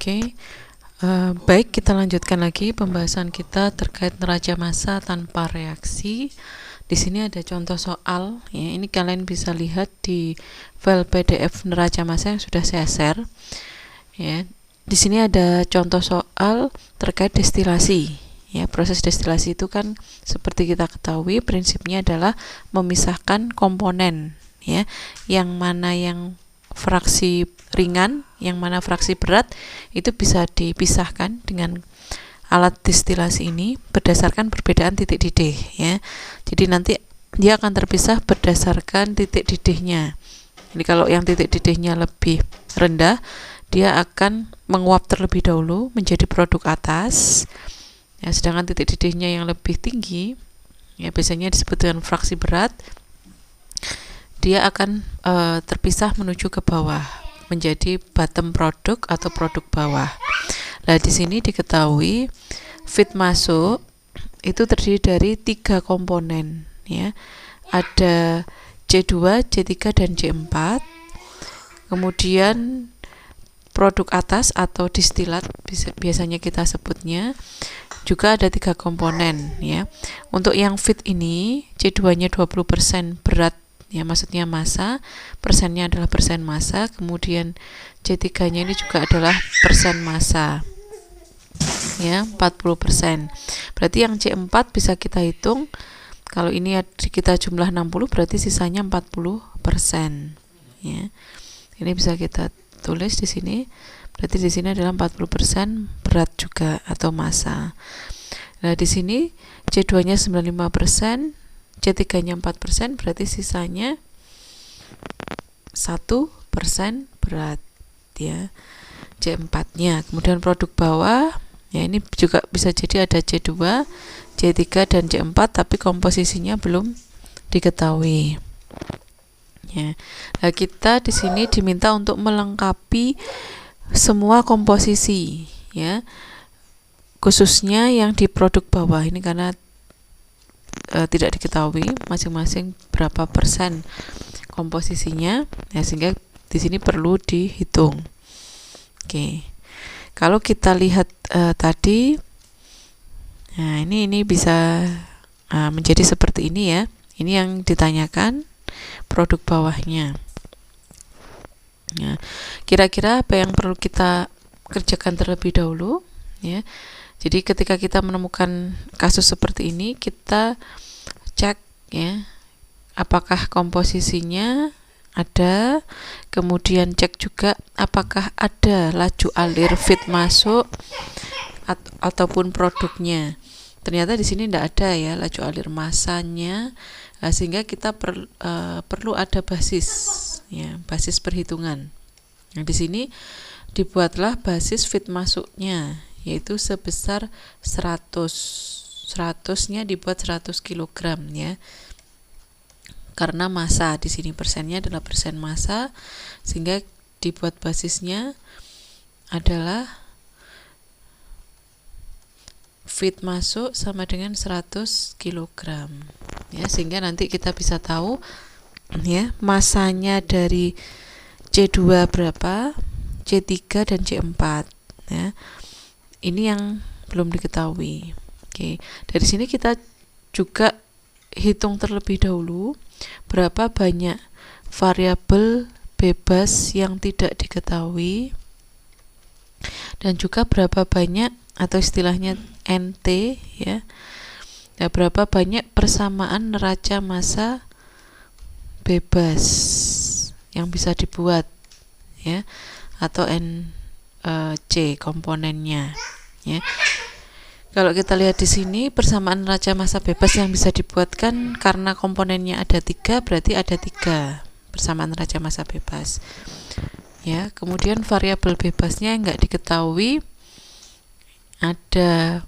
Oke, baik, kita lanjutkan lagi pembahasan kita terkait neraca massa tanpa reaksi. Di sini ada contoh soal, ya. Ini kalian bisa lihat di file PDF neraca massa yang sudah saya share. Ya, di sini ada contoh soal terkait destilasi. Ya, proses destilasi itu kan seperti kita ketahui prinsipnya adalah memisahkan komponen, ya, yang mana yang fraksi ringan, yang mana fraksi berat, itu bisa dipisahkan dengan alat destilasi ini berdasarkan perbedaan titik didih, ya. Jadi nanti dia akan terpisah berdasarkan titik didihnya. Jadi kalau yang titik didihnya lebih rendah, dia akan menguap terlebih dahulu menjadi produk atas. Ya, sedangkan titik didihnya yang lebih tinggi, ya biasanya disebut dengan fraksi berat, dia akan terpisah menuju ke bawah menjadi bottom product atau produk bawah. Nah, di sini diketahui feed masuk itu terdiri dari 3 komponen, ya. Ada C2, C3 dan C4. Kemudian produk atas atau distilat biasanya kita sebutnya juga ada 3 komponen, ya. Untuk yang feed ini C2-nya 20% berat, ya, maksudnya massa, persennya adalah persen massa, kemudian C3-nya ini juga adalah persen massa, ya, 40%. Berarti yang C4 bisa kita hitung, kalau ini kita jumlah 60 berarti sisanya 40%, ya. Ini bisa kita tulis di sini, berarti di sini adalah 40% berat juga atau massa. Nah, di sini C2-nya 95%, C3-nya 4%, berarti sisanya 1% berat, ya, C4-nya. Kemudian produk bawah, ya, ini juga bisa jadi ada C2, C3 dan C4, tapi komposisinya belum diketahui, ya. Nah, kita di sini diminta untuk melengkapi semua komposisi, ya, khususnya yang di produk bawah ini karena tidak diketahui masing-masing berapa persen komposisinya, ya, sehingga di sini perlu dihitung. Oke, kalau kita lihat tadi, nah ini bisa menjadi seperti ini, ya. Ini yang ditanyakan produk bawahnya. Nah, kira-kira apa yang perlu kita kerjakan terlebih dahulu, ya. Jadi ketika kita menemukan kasus seperti ini, kita cek, ya, apakah komposisinya ada, kemudian cek juga apakah ada laju alir feed masuk ataupun produknya. Ternyata di sini tidak ada, ya, laju alir massanya, sehingga kita perlu ada basis, ya, basis perhitungan. Nah, di sini dibuatlah basis feed masuknya, yaitu sebesar 100-nya dibuat 100 kg, ya. Karena massa di sini persennya adalah persen massa, sehingga dibuat basisnya adalah feed masuk sama dengan 100 kg, ya, sehingga nanti kita bisa tahu, ya, massanya dari C2 berapa, C3 dan C4, ya. Ini yang belum diketahui. Oke, dari sini kita juga hitung terlebih dahulu berapa banyak variabel bebas yang tidak diketahui dan juga berapa banyak atau istilahnya NT, ya. Nah, berapa banyak persamaan neraca massa bebas yang bisa dibuat, ya, atau C komponennya, ya. Kalau kita lihat di sini persamaan neraca massa bebas yang bisa dibuatkan karena komponennya ada 3, berarti ada 3 persamaan neraca massa bebas, ya. Kemudian variabel bebasnya yang nggak diketahui, ada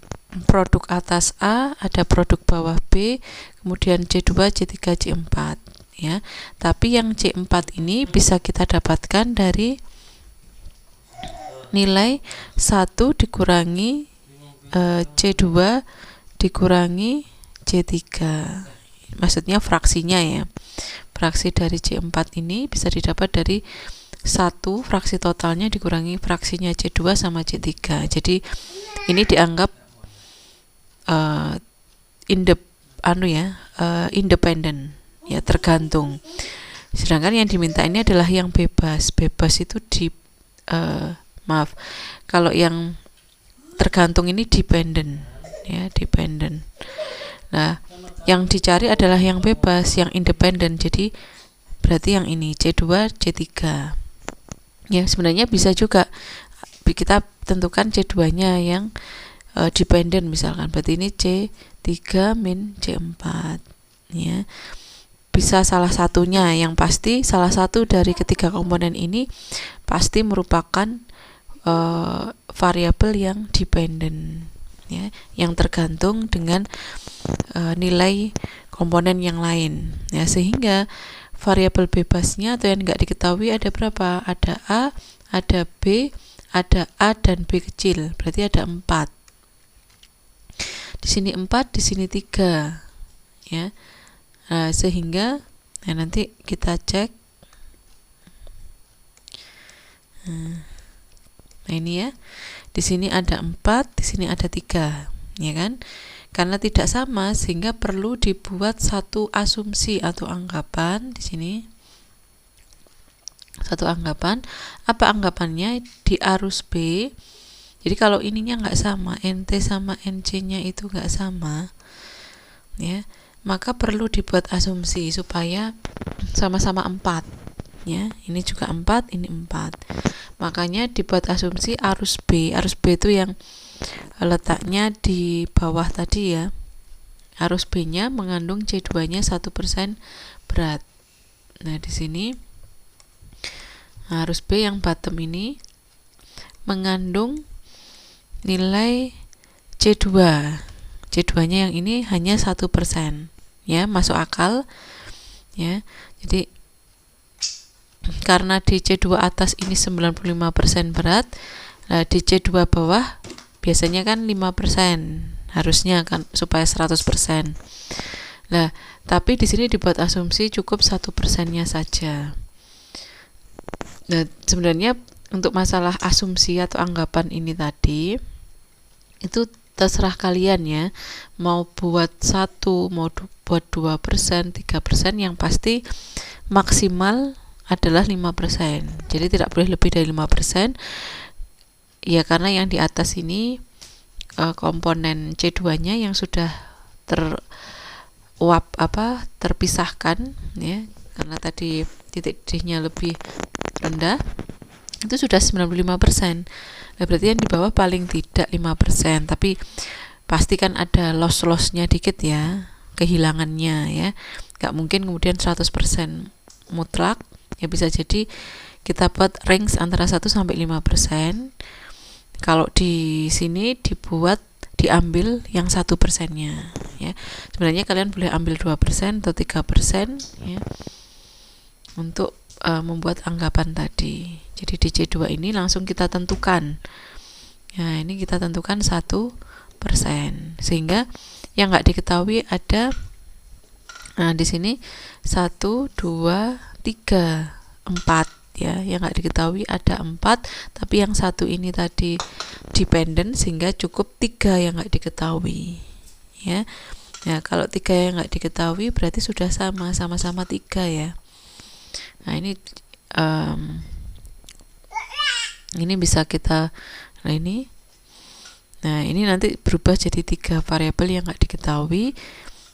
produk atas A, ada produk bawah B, kemudian C2, C3, C4, ya. Tapi yang C4 ini bisa kita dapatkan dari nilai 1 dikurangi C2 dikurangi C3, maksudnya fraksinya, ya. Fraksi dari C4 ini bisa didapat dari 1 fraksi totalnya dikurangi fraksinya C2 sama C3. Jadi ini dianggap independen, ya, tergantung. Sedangkan yang diminta ini adalah yang bebas. Bebas itu kalau yang tergantung ini dependent, ya, dependent. Nah, yang dicari adalah yang bebas, yang independen. Jadi berarti yang ini C2, C3. Ya, sebenarnya bisa juga kita tentukan C2-nya yang dependent misalkan. Berarti ini C3 min C4, ya. Bisa salah satunya, yang pasti salah satu dari ketiga komponen ini pasti merupakan variabel yang dependent, ya, yang tergantung dengan nilai komponen yang lain, ya, sehingga variabel bebasnya atau yang nggak diketahui ada berapa? Ada A, ada B, ada A dan B kecil, berarti ada 4. Di sini 4, di sini 3, ya. Sehingga nanti kita cek. Nah, ini ya. Di sini ada 4, di sini ada 3, ya kan? Karena tidak sama sehingga perlu dibuat satu asumsi atau anggapan di sini. Satu anggapan. Apa anggapannya? Di arus B. Jadi kalau ininya nggak sama, NT sama NC-nya itu nggak sama, ya, maka perlu dibuat asumsi supaya sama-sama 4, ya. Ini juga 4, ini 4. Makanya dibuat asumsi arus B. Arus B itu yang letaknya di bawah tadi, ya. Arus B-nya mengandung C2-nya 1% berat. Nah, di sini arus B yang bottom ini mengandung nilai C2. C2-nya yang ini hanya 1%, ya, masuk akal, ya. Jadi karena di C2 atas ini 95% berat, di C2 bawah biasanya kan 5%, harusnya kan supaya 100%. Nah, tapi di sini dibuat asumsi cukup 1%-nya saja. Nah, sebenarnya untuk masalah asumsi atau anggapan ini tadi itu terserah kalian, ya. Mau buat 1, mau buat 2%, 3%, yang pasti maksimal adalah 5%. Jadi tidak boleh lebih dari 5%. Ya, karena yang di atas ini komponen C2-nya yang sudah terpisahkan, ya, karena tadi titik D-nya lebih rendah, itu sudah 95%. Nah, berarti yang di bawah paling tidak 5%, tapi pasti kan ada loss-lossnya dikit, ya, kehilangannya, ya. Gak mungkin kemudian 100% mutlak, ya, bisa jadi kita buat range antara 1 sampai 5%. Kalau di sini diambil yang 1%-nya, ya. Sebenarnya kalian boleh ambil 2% atau 3%, ya, untuk membuat anggapan tadi. Jadi di C2 ini langsung kita tentukan. Nah, ini kita tentukan 1%. Sehingga yang nggak diketahui ada, nah, di sini 1, 2, 3, 4. Ya, yang nggak diketahui ada 4, tapi yang 1 ini tadi dependent sehingga cukup 3 yang nggak diketahui, ya. Nah, kalau 3 yang nggak diketahui berarti sudah sama-sama 3, ya. Nah, ini bisa kita, nah ini nanti berubah jadi 3 variabel yang nggak diketahui.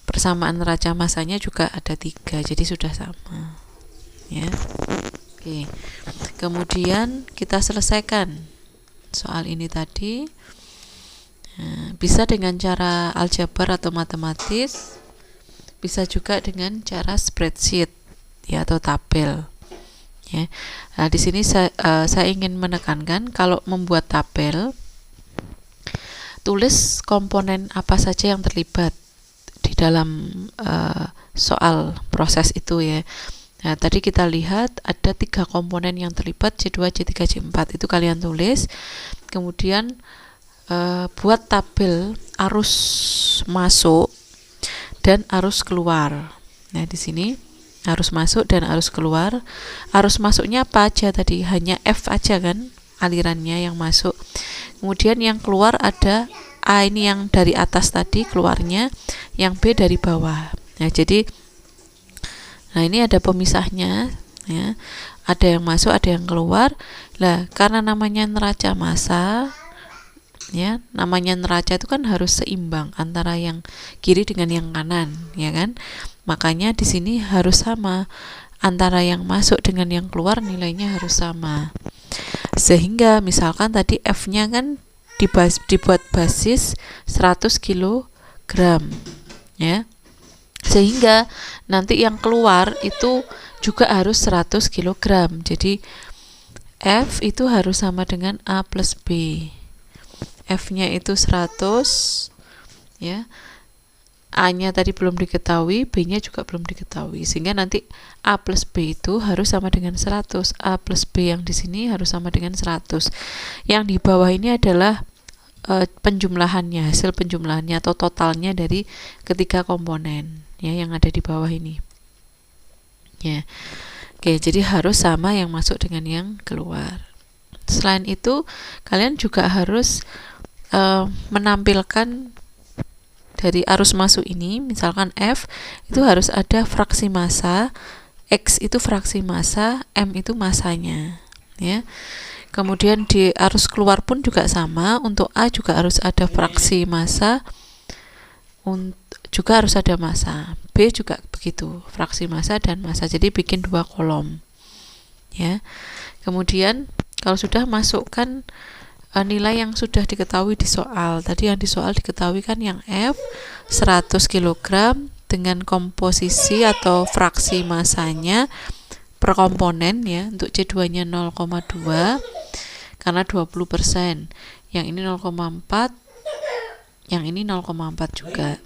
Persamaan neraca massanya juga ada 3, jadi sudah sama, ya. Oke, kemudian kita selesaikan soal ini tadi. Nah, bisa dengan cara aljabar atau matematis, bisa juga dengan cara spreadsheet, ya, atau tabel, ya. Nah, di sini saya ingin menekankan kalau membuat tabel, tulis komponen apa saja yang terlibat di dalam soal proses itu, ya. Nah, tadi kita lihat ada 3 komponen yang terlibat, C2, C3, C4. Itu kalian tulis. Kemudian buat tabel arus masuk dan arus keluar. Nah, di sini arus masuk dan arus keluar. Arus masuknya apa aja tadi? Hanya F aja kan alirannya yang masuk. Kemudian yang keluar ada A, ini yang dari atas tadi keluarnya, yang B dari bawah. Nah, jadi ini ada pemisahnya ya. Ada yang masuk, ada yang keluar. Lah, karena namanya neraca massa ya, namanya neraca itu kan harus seimbang antara yang kiri dengan yang kanan, ya kan? Makanya di sini harus sama, antara yang masuk dengan yang keluar nilainya harus sama. Sehingga misalkan tadi F-nya kan dibuat basis 100 kg ya. Sehingga nanti yang keluar itu juga harus 100 kg. Jadi F itu harus sama dengan A plus B. F-nya itu 100 ya. A-nya tadi belum diketahui, B-nya juga belum diketahui, sehingga nanti A plus B itu harus sama dengan 100. A plus B yang di sini harus sama dengan 100. Yang di bawah ini adalah penjumlahannya, hasil penjumlahannya atau totalnya dari ketiga komponen ya yang ada di bawah ini. Ya. Oke, jadi harus sama yang masuk dengan yang keluar. Selain itu, kalian juga harus menampilkan dari arus masuk ini, misalkan F itu harus ada fraksi massa, X itu fraksi massa, M itu massanya ya. Kemudian di arus keluar pun juga sama, untuk A juga harus ada fraksi massa, juga harus ada massa, B juga begitu, fraksi massa dan massa, jadi bikin 2 kolom ya. Kemudian kalau sudah masukkan nilai yang sudah diketahui di soal. Tadi yang di soal diketahui kan yang F 100 kg dengan komposisi atau fraksi massanya per komponen ya. Untuk C2-nya 0,2 karena 20%. Yang ini 0,4, yang ini 0,4 juga.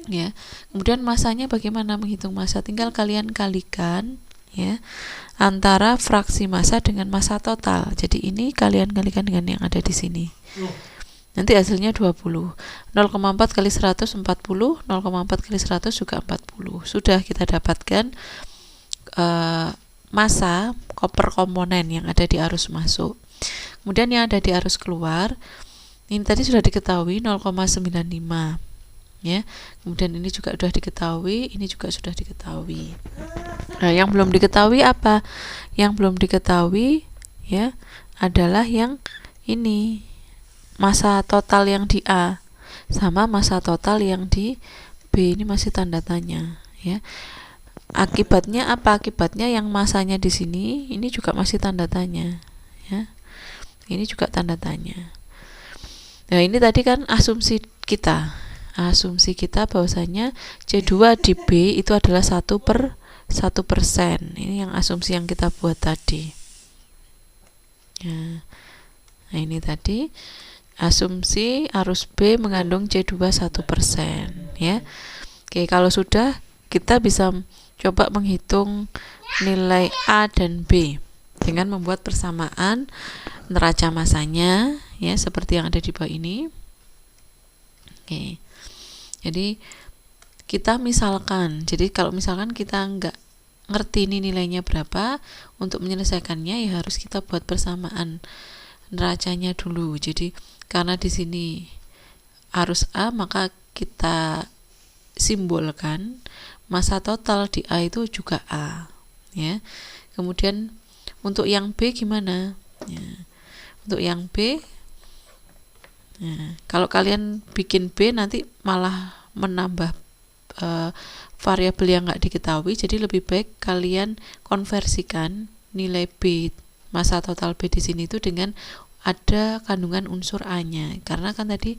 Ya. Kemudian massanya bagaimana menghitung massa? Tinggal kalian kalikan ya antara fraksi massa dengan massa total. Jadi ini kalian kalikan dengan yang ada di sini. Nanti hasilnya 20. 0,4 kali 100 40, 0,4 kali 100 juga 40. Sudah kita dapatkan massa per komponen yang ada di arus masuk. Kemudian yang ada di arus keluar, ini tadi sudah diketahui 0,95 ya. Kemudian ini juga sudah diketahui, ini juga sudah diketahui. Nah, yang belum diketahui apa? Yang belum diketahui ya adalah yang ini, massa total yang di A sama massa total yang di B, ini masih tanda tanya ya. Akibatnya apa? Akibatnya yang massanya di sini ini juga masih tanda tanya ya. Ini juga tanda tanya. Nah, ini tadi kan asumsi kita bahwasanya C2 di B itu adalah 1/1%. Ini yang asumsi yang kita buat tadi ya. Nah, ini tadi asumsi arus B mengandung C2 1% ya. Oke, kalau sudah, kita bisa coba menghitung nilai A dan B dengan membuat persamaan neraca massanya ya, seperti yang ada di bawah ini. Oke, jadi kita misalkan, jadi kalau misalkan kita nggak ngerti ini nilainya berapa, untuk menyelesaikannya ya harus kita buat persamaan neracanya dulu. Jadi karena di sini arus A, maka kita simbolkan massa total di A itu juga A ya. Kemudian untuk yang B gimana ya? Untuk yang B ya, kalau kalian bikin B nanti malah menambah variabel yang nggak diketahui, jadi lebih baik kalian konversikan nilai B, massa total B di sini itu dengan ada kandungan unsur A-nya, karena kan tadi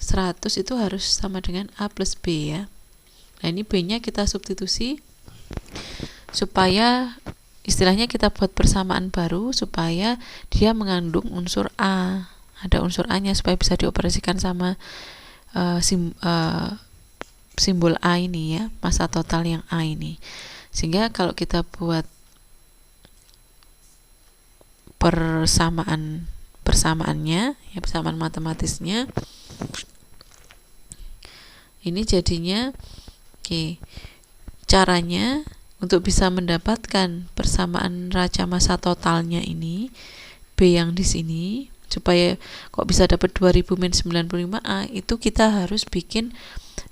100 itu harus sama dengan A plus B ya. Nah, ini B-nya kita substitusi supaya istilahnya kita buat persamaan baru supaya dia mengandung unsur A, ada unsur A-nya supaya bisa dioperasikan sama simbol A ini ya, massa total yang A ini. Sehingga kalau kita buat persamaannya ya, persamaan matematisnya, ini jadinya oke. Caranya untuk bisa mendapatkan persamaan neraca massa totalnya ini, B yang di sini, supaya kok bisa dapat 2000 min 95A, itu kita harus bikin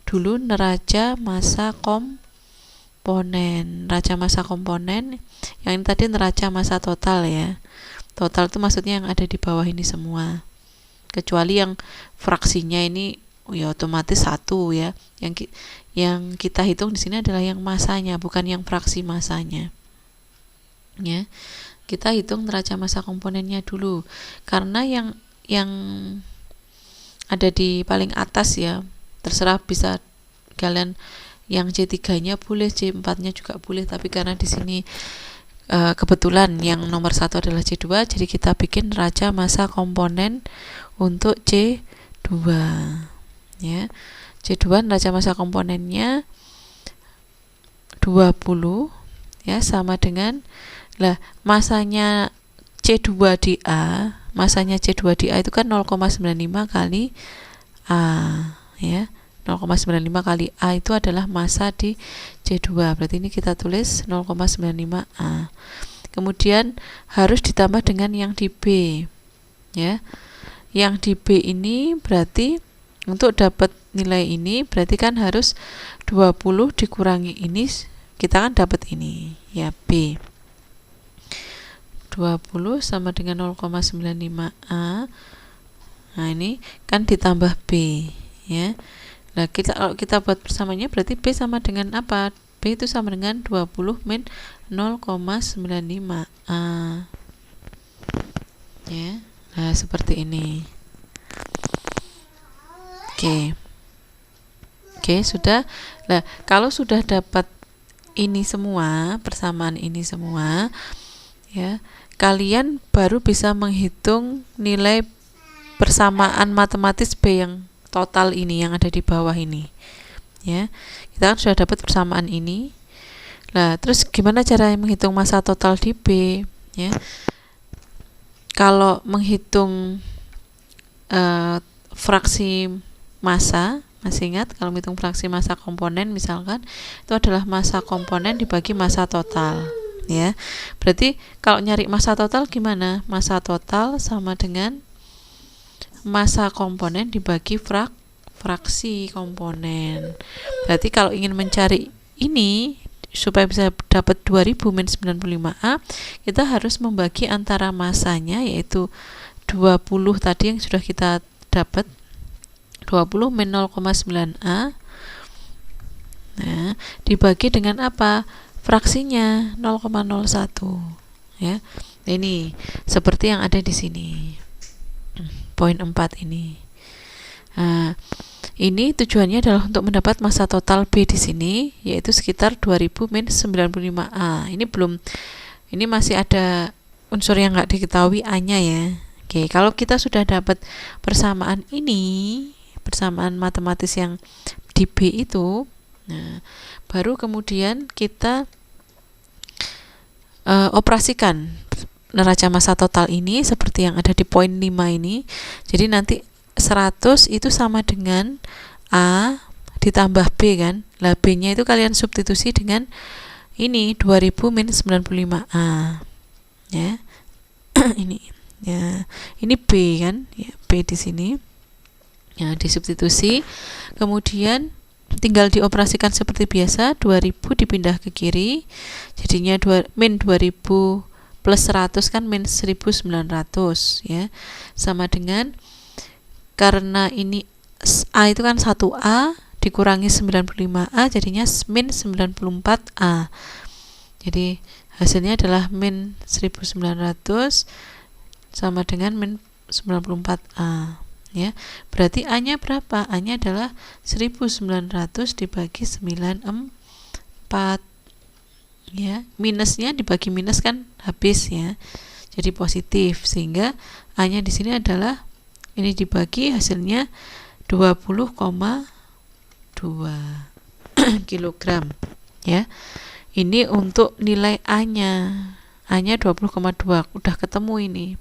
dulu neraca massa komponen. Neraca massa komponen yang ini tadi neraca massa total ya. Total itu maksudnya yang ada di bawah ini semua. Kecuali yang fraksinya ini ya otomatis 1 ya. Yang kita hitung di sini adalah yang masanya, bukan yang fraksi masanya. Ya. Kita hitung neraca massa komponennya dulu. Karena yang ada di paling atas ya, terserah bisa kalian yang C3-nya boleh, C4-nya juga boleh, tapi karena di sini kebetulan yang nomor 1 adalah C2, jadi kita bikin neraca massa komponen untuk C2 ya. C2 neraca massa komponennya 20 ya, sama dengan masanya C2 di A, masanya C2 di A itu kan 0,95 kali A ya. 0,95 kali A itu adalah massa di C2. Berarti ini kita tulis 0,95A. Kemudian harus ditambah dengan yang di B. Ya. Yang di B ini berarti untuk dapat nilai ini berarti kan harus 20 dikurangi ini, kita kan dapat ini ya, B. 20 sama dengan 0,95A. Nah, ini kan ditambah B ya. Nah, kalau kita buat persamanya berarti B sama dengan apa? B itu sama dengan 20 min 0,95A. Ya. Nah, seperti ini. Oke, sudah. Nah, kalau sudah dapat ini semua, persamaan ini semua, ya, kalian baru bisa menghitung nilai persamaan matematis B yang total ini yang ada di bawah ini. Ya, kita kan sudah dapat persamaan ini. Nah, terus gimana cara menghitung massa total di B? Ya, kalau menghitung fraksi massa, masih ingat kalau menghitung fraksi massa komponen misalkan itu adalah massa komponen dibagi massa total ya. Berarti kalau nyari massa total gimana? Massa total sama dengan massa komponen dibagi fraksi komponen. Berarti kalau ingin mencari ini supaya bisa dapat 2000 min 95A, kita harus membagi antara massanya yaitu 20 tadi yang sudah kita dapat, 20 min 0,9A. Nah, dibagi dengan apa? Fraksinya 0,01 ya. Ini seperti yang ada di sini. Poin 4 ini. Nah, ini tujuannya adalah untuk mendapat massa total B di sini yaitu sekitar 2000 min 95A. Ini masih ada unsur yang nggak diketahui A-nya ya. Oke, kalau kita sudah dapat persamaan ini, persamaan matematis yang di B itu, nah, baru kemudian kita operasikan neraca massa total ini seperti yang ada di poin 5 ini. Jadi nanti 100 itu sama dengan A ditambah B kan. Lah B-nya itu kalian substitusi dengan ini 2000 min 95A. Ya. Ini ya. Ini B kan? Ya, B di sini. Ya, disubstitusi. Kemudian tinggal dioperasikan seperti biasa, 2000 dipindah ke kiri. Jadinya min 2000 plus 100 kan min 1900 ya. Sama dengan karena ini A itu kan 1A dikurangi 95A jadinya min 94A. Jadi hasilnya adalah min 1900 sama dengan min 94A ya. Berarti A-nya berapa? A-nya adalah 1900 dibagi 94 ya. Minusnya dibagi minus kan habis ya. Jadi positif sehingga A-nya di sini adalah ini dibagi hasilnya 20,2 kilogram ya. Ini untuk nilai A-nya. A-nya 20,2 udah ketemu ini.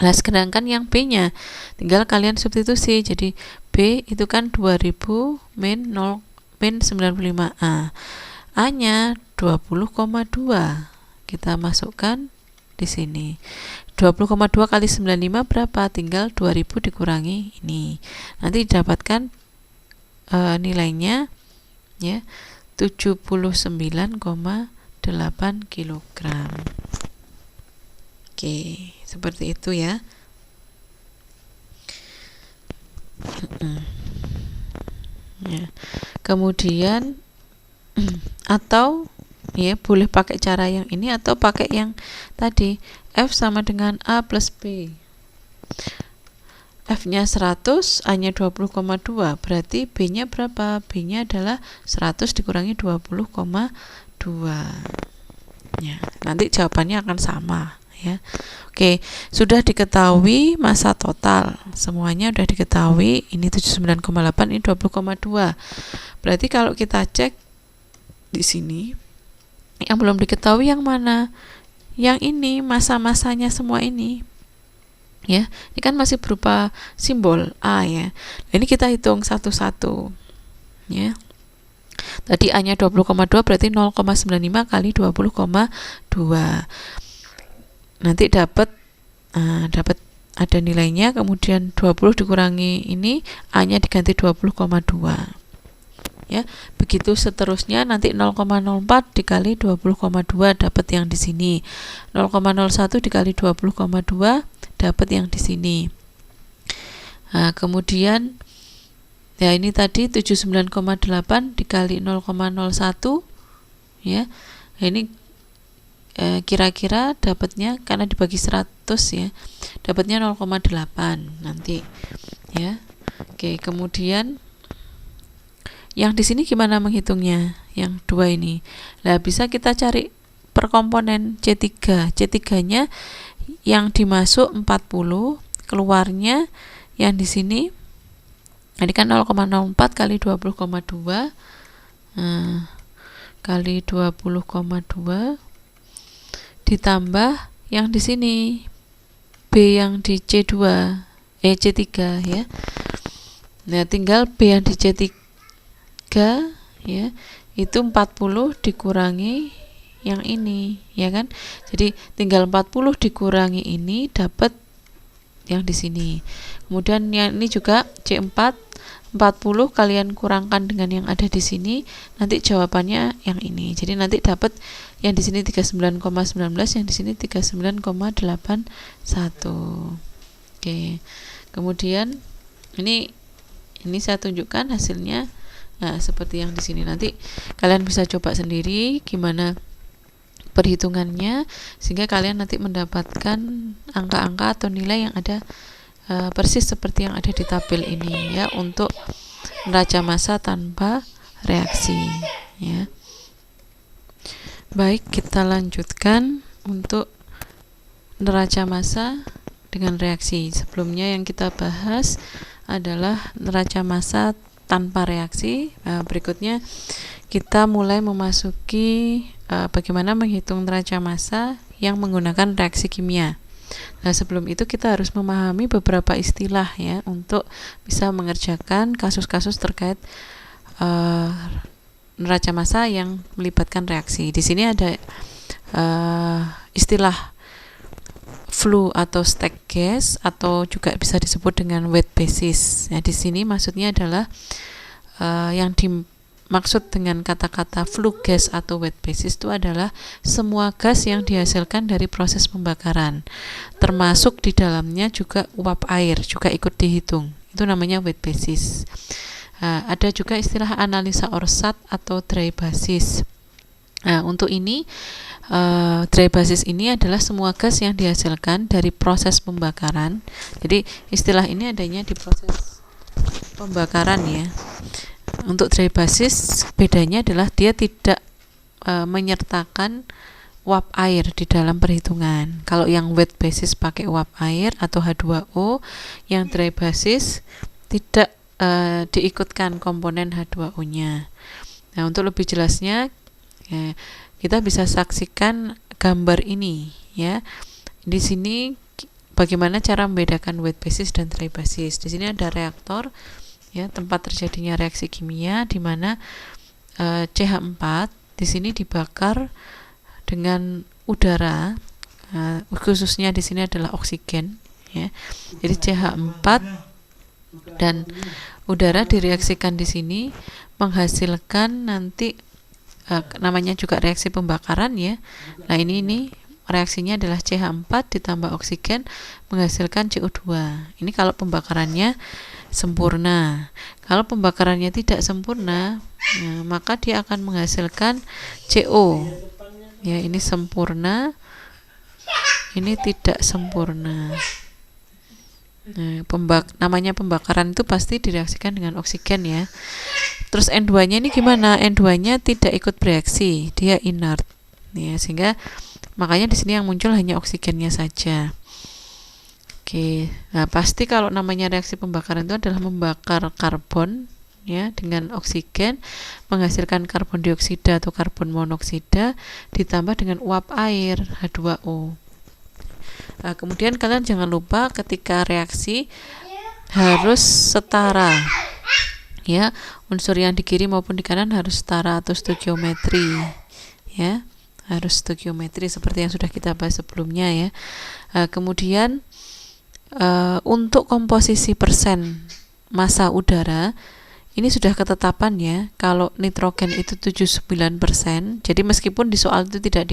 Nah, sedangkan yang B-nya tinggal kalian substitusi. Jadi B itu kan 2000 min 95A. A-nya 20,2. Kita masukkan di sini. 20,2 kali 95 berapa? Tinggal 2000 dikurangi ini. Nanti didapatkan nilainya ya 79,8 kg. Oke, seperti itu ya. Ya. Kemudian atau ya boleh pakai cara yang ini atau pakai yang tadi, F sama dengan A plus B. F nya 100, A nya 20,2, berarti B nya berapa? B nya adalah 100 dikurangi 20,2 ya, nanti jawabannya akan sama ya. Oke, sudah diketahui massa total, semuanya sudah diketahui, ini 79,8, ini 20,2. Berarti kalau kita cek di sini, yang belum diketahui yang mana? Yang ini, massa-massanya semua ini ya, ini kan masih berupa simbol A ya. Ini kita hitung satu-satu ya. Tadi A nya 20,2, berarti 0,95 kali 20,2. Nanti dapat ada nilainya, kemudian 20 dikurangi ini, A nya diganti 20,2 ya. Begitu seterusnya, nanti 0,04 dikali 20,2 dapat yang di sini. 0,01 dikali 20,2 dapat yang di sini. Nah, kemudian ya ini tadi 79,8 dikali 0,01 ya. Nah, ini kira-kira dapatnya, karena dibagi 100 ya, dapatnya 0,8 nanti ya. Oke, kemudian yang di sini gimana menghitungnya? Yang dua ini. Nah, bisa kita cari per komponen C3. C3-nya yang dimasuk 40, keluarnya yang di sini. Ini kan 0,04 kali 20,2 kali 20,2 ditambah yang di sini B yang di C2 C3 ya. Nah, tinggal B yang di C3 ya, itu 40 dikurangi yang ini ya kan. Jadi tinggal 40 dikurangi ini dapat yang di sini. Kemudian yang ini juga C4, 40 kalian kurangkan dengan yang ada di sini, nanti jawabannya yang ini. Jadi nanti dapat yang di sini 39,19, yang di sini 39,81. Oke. Kemudian ini saya tunjukkan hasilnya. Nah, seperti yang di sini. Nanti kalian bisa coba sendiri gimana perhitungannya, sehingga kalian nanti mendapatkan angka-angka atau nilai yang ada persis seperti yang ada di tabel ini ya, untuk neraca massa tanpa reaksi ya. Baik, kita lanjutkan untuk neraca massa dengan reaksi. Sebelumnya yang kita bahas adalah neraca massa tanpa reaksi. Berikutnya kita mulai memasuki bagaimana menghitung neraca massa yang menggunakan reaksi kimia. Nah, sebelum itu kita harus memahami beberapa istilah ya, untuk bisa mengerjakan kasus-kasus terkait neraca massa yang melibatkan reaksi. Di sini ada istilah flue atau stack gas, atau juga bisa disebut dengan wet basis. Nah, di sini maksudnya adalah yang dimaksud dengan kata-kata flue gas atau wet basis itu adalah semua gas yang dihasilkan dari proses pembakaran, termasuk di dalamnya juga uap air juga ikut dihitung. Itu namanya wet basis. Ada juga istilah analisa Orsat atau dry basis. Nah, untuk ini dry basis ini adalah semua gas yang dihasilkan dari proses pembakaran. Jadi istilah ini adanya di proses pembakaran ya. Untuk dry basis bedanya adalah dia tidak menyertakan uap air di dalam perhitungan. Kalau yang wet basis pakai uap air atau H2O, yang dry basis tidak diikutkan komponen H2O-nya. Nah, untuk lebih jelasnya kita bisa saksikan gambar ini ya. Di sini bagaimana cara membedakan wet basis dan dry basis. Di sini ada reaktor ya, tempat terjadinya reaksi kimia, di mana CH4 di sini dibakar dengan udara, khususnya di sini adalah oksigen, ya. Jadi CH4 dan udara direaksikan di sini menghasilkan nanti namanya juga reaksi pembakaran, ya. Nah, ini reaksinya adalah CH4 ditambah oksigen menghasilkan CO2. Ini kalau pembakarannya sempurna. Kalau pembakarannya tidak sempurna, maka dia akan menghasilkan CO. Ya, ini sempurna, ini tidak sempurna. Nah, namanya pembakaran itu pasti direaksikan dengan oksigen, ya. Terus N2-nya ini gimana? N2-nya tidak ikut bereaksi, dia inert, ya, sehingga makanya di sini yang muncul hanya oksigennya saja. Oke, nah pasti kalau namanya reaksi pembakaran itu adalah membakar karbon, ya, dengan oksigen menghasilkan karbon dioksida atau karbon monoksida ditambah dengan uap air H2O. Nah, kemudian kalian jangan lupa ketika reaksi harus setara, ya, unsur yang di kiri maupun di kanan harus setara atau stoikiometri, ya, harus stoikiometri seperti yang sudah kita bahas sebelumnya, ya. Kemudian untuk komposisi persen massa udara ini sudah ketetapan, ya. Kalau nitrogen itu 79%, jadi meskipun di soal itu tidak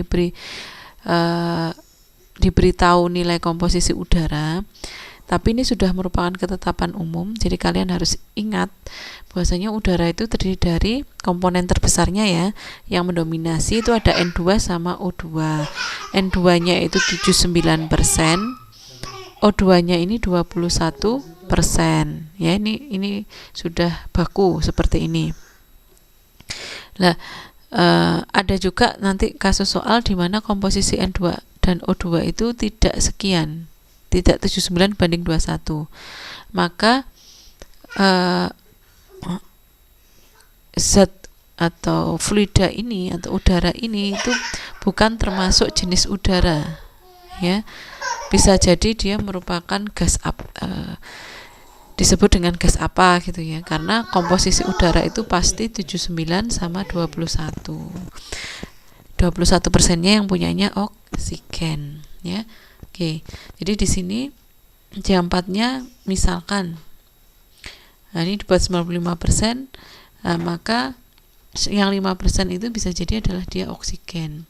diberitahu nilai komposisi udara, tapi ini sudah merupakan ketetapan umum. Jadi kalian harus ingat bahwasanya udara itu terdiri dari komponen terbesarnya, ya, yang mendominasi itu ada N2 sama O2. N2-nya itu 79%, O2-nya ini 21%. Ya, ini sudah baku seperti ini. Nah, ada juga nanti kasus soal di mana komposisi N2 dan O2 itu tidak sekian, tidak 79 banding 21. Maka zat atau fluida ini atau udara ini itu bukan termasuk jenis udara, ya. Bisa jadi dia merupakan gas disebut dengan gas apa gitu, ya, karena komposisi udara itu pasti 79 sama 21. 21%-nya yang punyanya oksigen, ya. Oke. Jadi di sini C4-nya misalkan ini dibuat 95%, maka yang 5% itu bisa jadi adalah dia oksigen.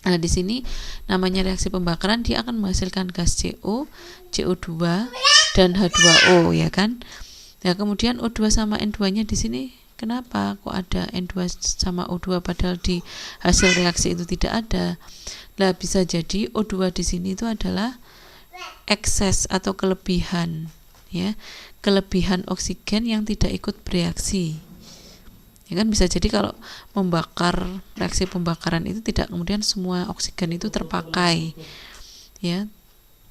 Nah, di sini namanya reaksi pembakaran, dia akan menghasilkan gas CO, CO2 dan H2O, ya kan? Nah, kemudian O2 sama N2-nya di sini kenapa kok ada N2 sama O2 padahal di hasil reaksi itu tidak ada? Nah, bisa jadi O2 di sini itu adalah ekses atau kelebihan, ya. Kelebihan oksigen yang tidak ikut bereaksi. Ya kan, bisa jadi kalau membakar, reaksi pembakaran itu tidak kemudian semua oksigen itu terpakai, ya,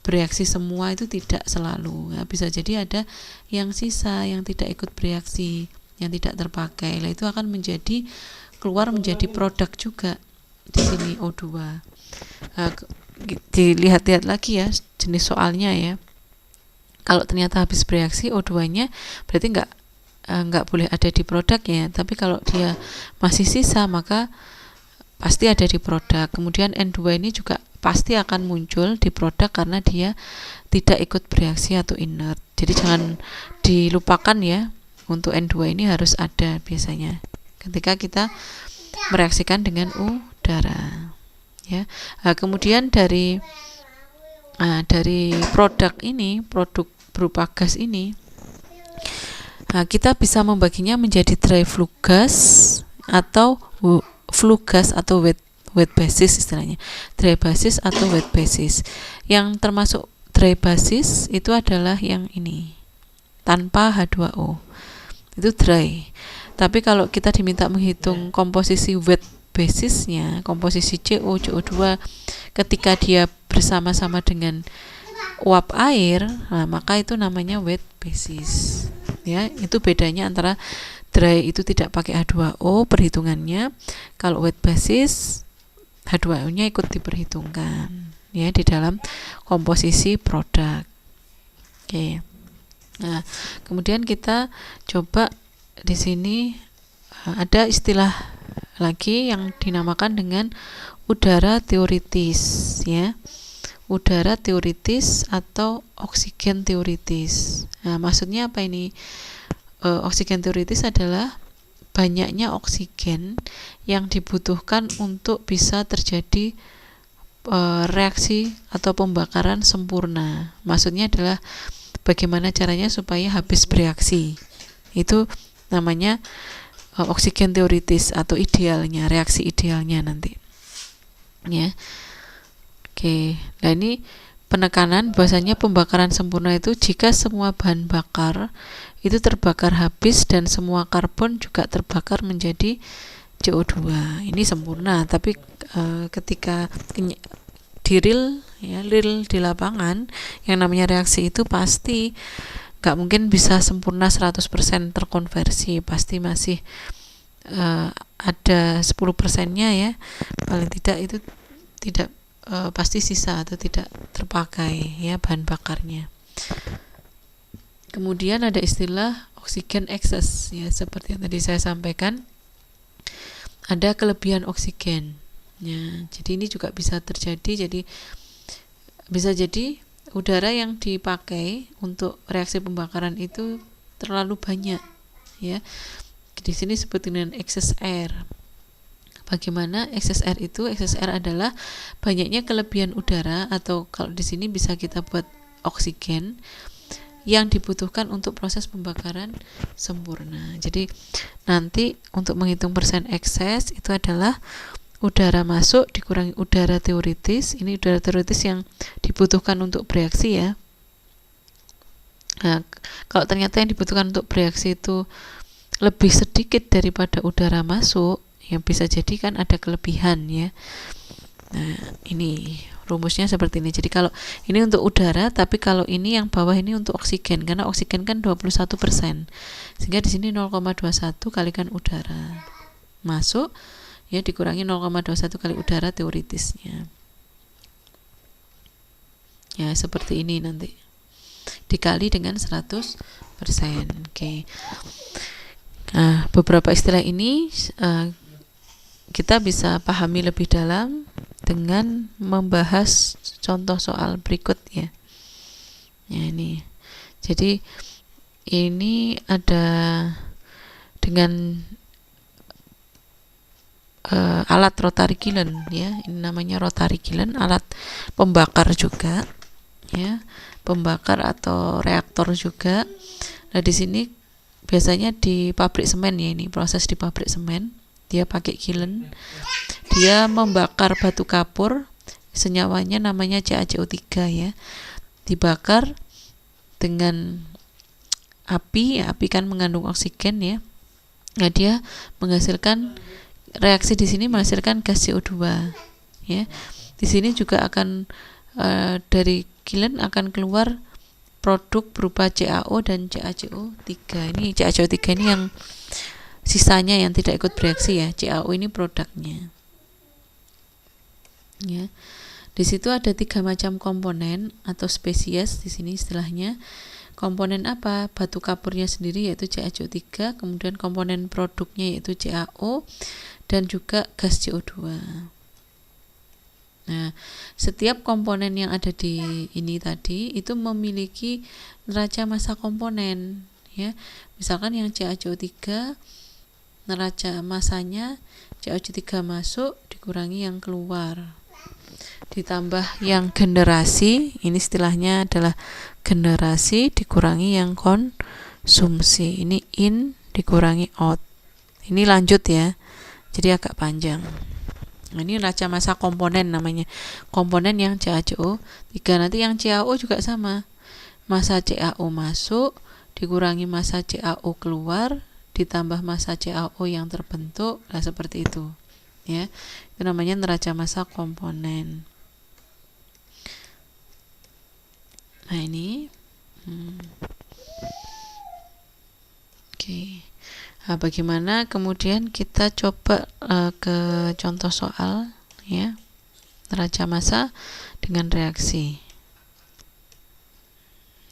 bereaksi semua itu tidak selalu, ya. Bisa jadi ada yang sisa yang tidak ikut bereaksi, yang tidak terpakai. Nah, itu akan keluar menjadi produk juga di sini O2. Dilihat-lihat lagi, ya, jenis soalnya, ya. Kalau ternyata habis bereaksi O2-nya berarti nggak boleh ada di produknya, tapi kalau dia masih sisa maka pasti ada di produk. Kemudian N2 ini juga pasti akan muncul di produk karena dia tidak ikut bereaksi atau inert. Jadi jangan dilupakan, ya, untuk N2 ini harus ada biasanya ketika kita mereaksikan dengan udara, ya. Kemudian dari produk berupa gas ini, kita bisa membaginya menjadi dry flue gas atau flue gas atau wet basis istilahnya. Dry basis atau wet basis. Yang termasuk dry basis itu adalah yang ini, tanpa H2O. Itu dry. Tapi kalau kita diminta menghitung komposisi wet basisnya, komposisi CO, CO2 ketika dia bersama-sama dengan uap air, nah, maka itu namanya wet basis. Ya, itu bedanya antara dry itu tidak pakai H2O perhitungannya. Kalau wet basis H2O-nya ikut diperhitungkan, ya, di dalam komposisi produk. Oke. Nah, kemudian kita coba di sini ada istilah lagi yang dinamakan dengan udara teoritis, ya. Udara teoritis atau oksigen teoritis. Nah, maksudnya apa ini? Oksigen teoritis adalah banyaknya oksigen yang dibutuhkan untuk bisa terjadi reaksi atau pembakaran sempurna. Maksudnya adalah bagaimana caranya supaya habis bereaksi. Itu namanya oksigen teoritis atau idealnya, reaksi idealnya nanti. Ya. Oke. Nah, ini penekanan bahwasanya pembakaran sempurna itu jika semua bahan bakar itu terbakar habis dan semua karbon juga terbakar menjadi CO2. Ini sempurna, tapi ketika di real di lapangan yang namanya reaksi itu pasti nggak mungkin bisa sempurna 100% terkonversi, pasti masih ada 10%-nya ya, paling tidak itu tidak pasti sisa atau tidak terpakai ya bahan bakarnya. Kemudian ada istilah oksigen excess ya, seperti yang tadi saya sampaikan, ada kelebihan oksigen ya, jadi ini juga bisa terjadi, jadi bisa jadi udara yang dipakai untuk reaksi pembakaran itu terlalu banyak ya. Di sini disebut dengan excess air. Bagaimana excess air itu? Excess air adalah banyaknya kelebihan udara, atau kalau di sini bisa kita buat oksigen yang dibutuhkan untuk proses pembakaran sempurna. Jadi nanti untuk menghitung persen excess itu adalah udara masuk dikurangi udara teoritis. Ini udara teoritis yang dibutuhkan untuk bereaksi ya. Nah, kalau ternyata yang dibutuhkan untuk bereaksi itu lebih sedikit daripada udara masuk, yang bisa jadi kan ada kelebihan ya. Nah, ini rumusnya seperti ini. Jadi kalau ini untuk udara, tapi kalau ini yang bawah ini untuk oksigen, karena oksigen kan 21%. Sehingga di sini 0,21 kalikan udara masuk ya dikurangi 0,21 kali udara teoritisnya. Ya, seperti ini nanti. Dikali dengan 100%. Oke. Nah, beberapa istilah ini kita bisa pahami lebih dalam dengan membahas contoh soal berikut ya. Ya, ini. Jadi ini ada dengan alat rotary kiln ya, ini namanya rotary kiln, alat pembakar juga ya, pembakar atau reaktor juga. Nah, di sini biasanya di pabrik semen ya, ini proses di pabrik semen, dia pakai kiln, dia membakar batu kapur, senyawanya namanya CaCO3 ya, dibakar dengan api, ya, api kan mengandung oksigen ya. Nah, dia menghasilkan reaksi di sini menghasilkan gas CO2 ya. Di sini juga akan dari kiln akan keluar produk berupa CaO dan CaCO3. Ini CaCO3 ini yang sisanya yang tidak ikut bereaksi ya. CaO ini produknya. Ya. Di situ ada 3 macam komponen atau spesies di sini istilahnya. Komponen apa? Batu kapurnya sendiri yaitu CaCO3, kemudian komponen produknya yaitu CaO dan juga gas CO2. Nah, setiap komponen yang ada di ini tadi itu memiliki neraca massa komponen ya. Misalkan yang CaCO3 neraca massanya CaO3 masuk dikurangi yang keluar, ditambah yang generasi, ini istilahnya adalah generasi dikurangi yang konsumsi, ini in dikurangi out, ini lanjut ya, jadi agak panjang. Nah, ini neraca massa komponen namanya, komponen yang CaCO3. Nanti yang CaO juga sama, massa CaO masuk dikurangi massa CaO keluar ditambah massa CaO yang terbentuk, nah seperti itu ya, itu namanya neraca massa komponen. Nah, ini oke. Nah, bagaimana kemudian kita coba ke contoh soal ya, neraca massa dengan reaksi.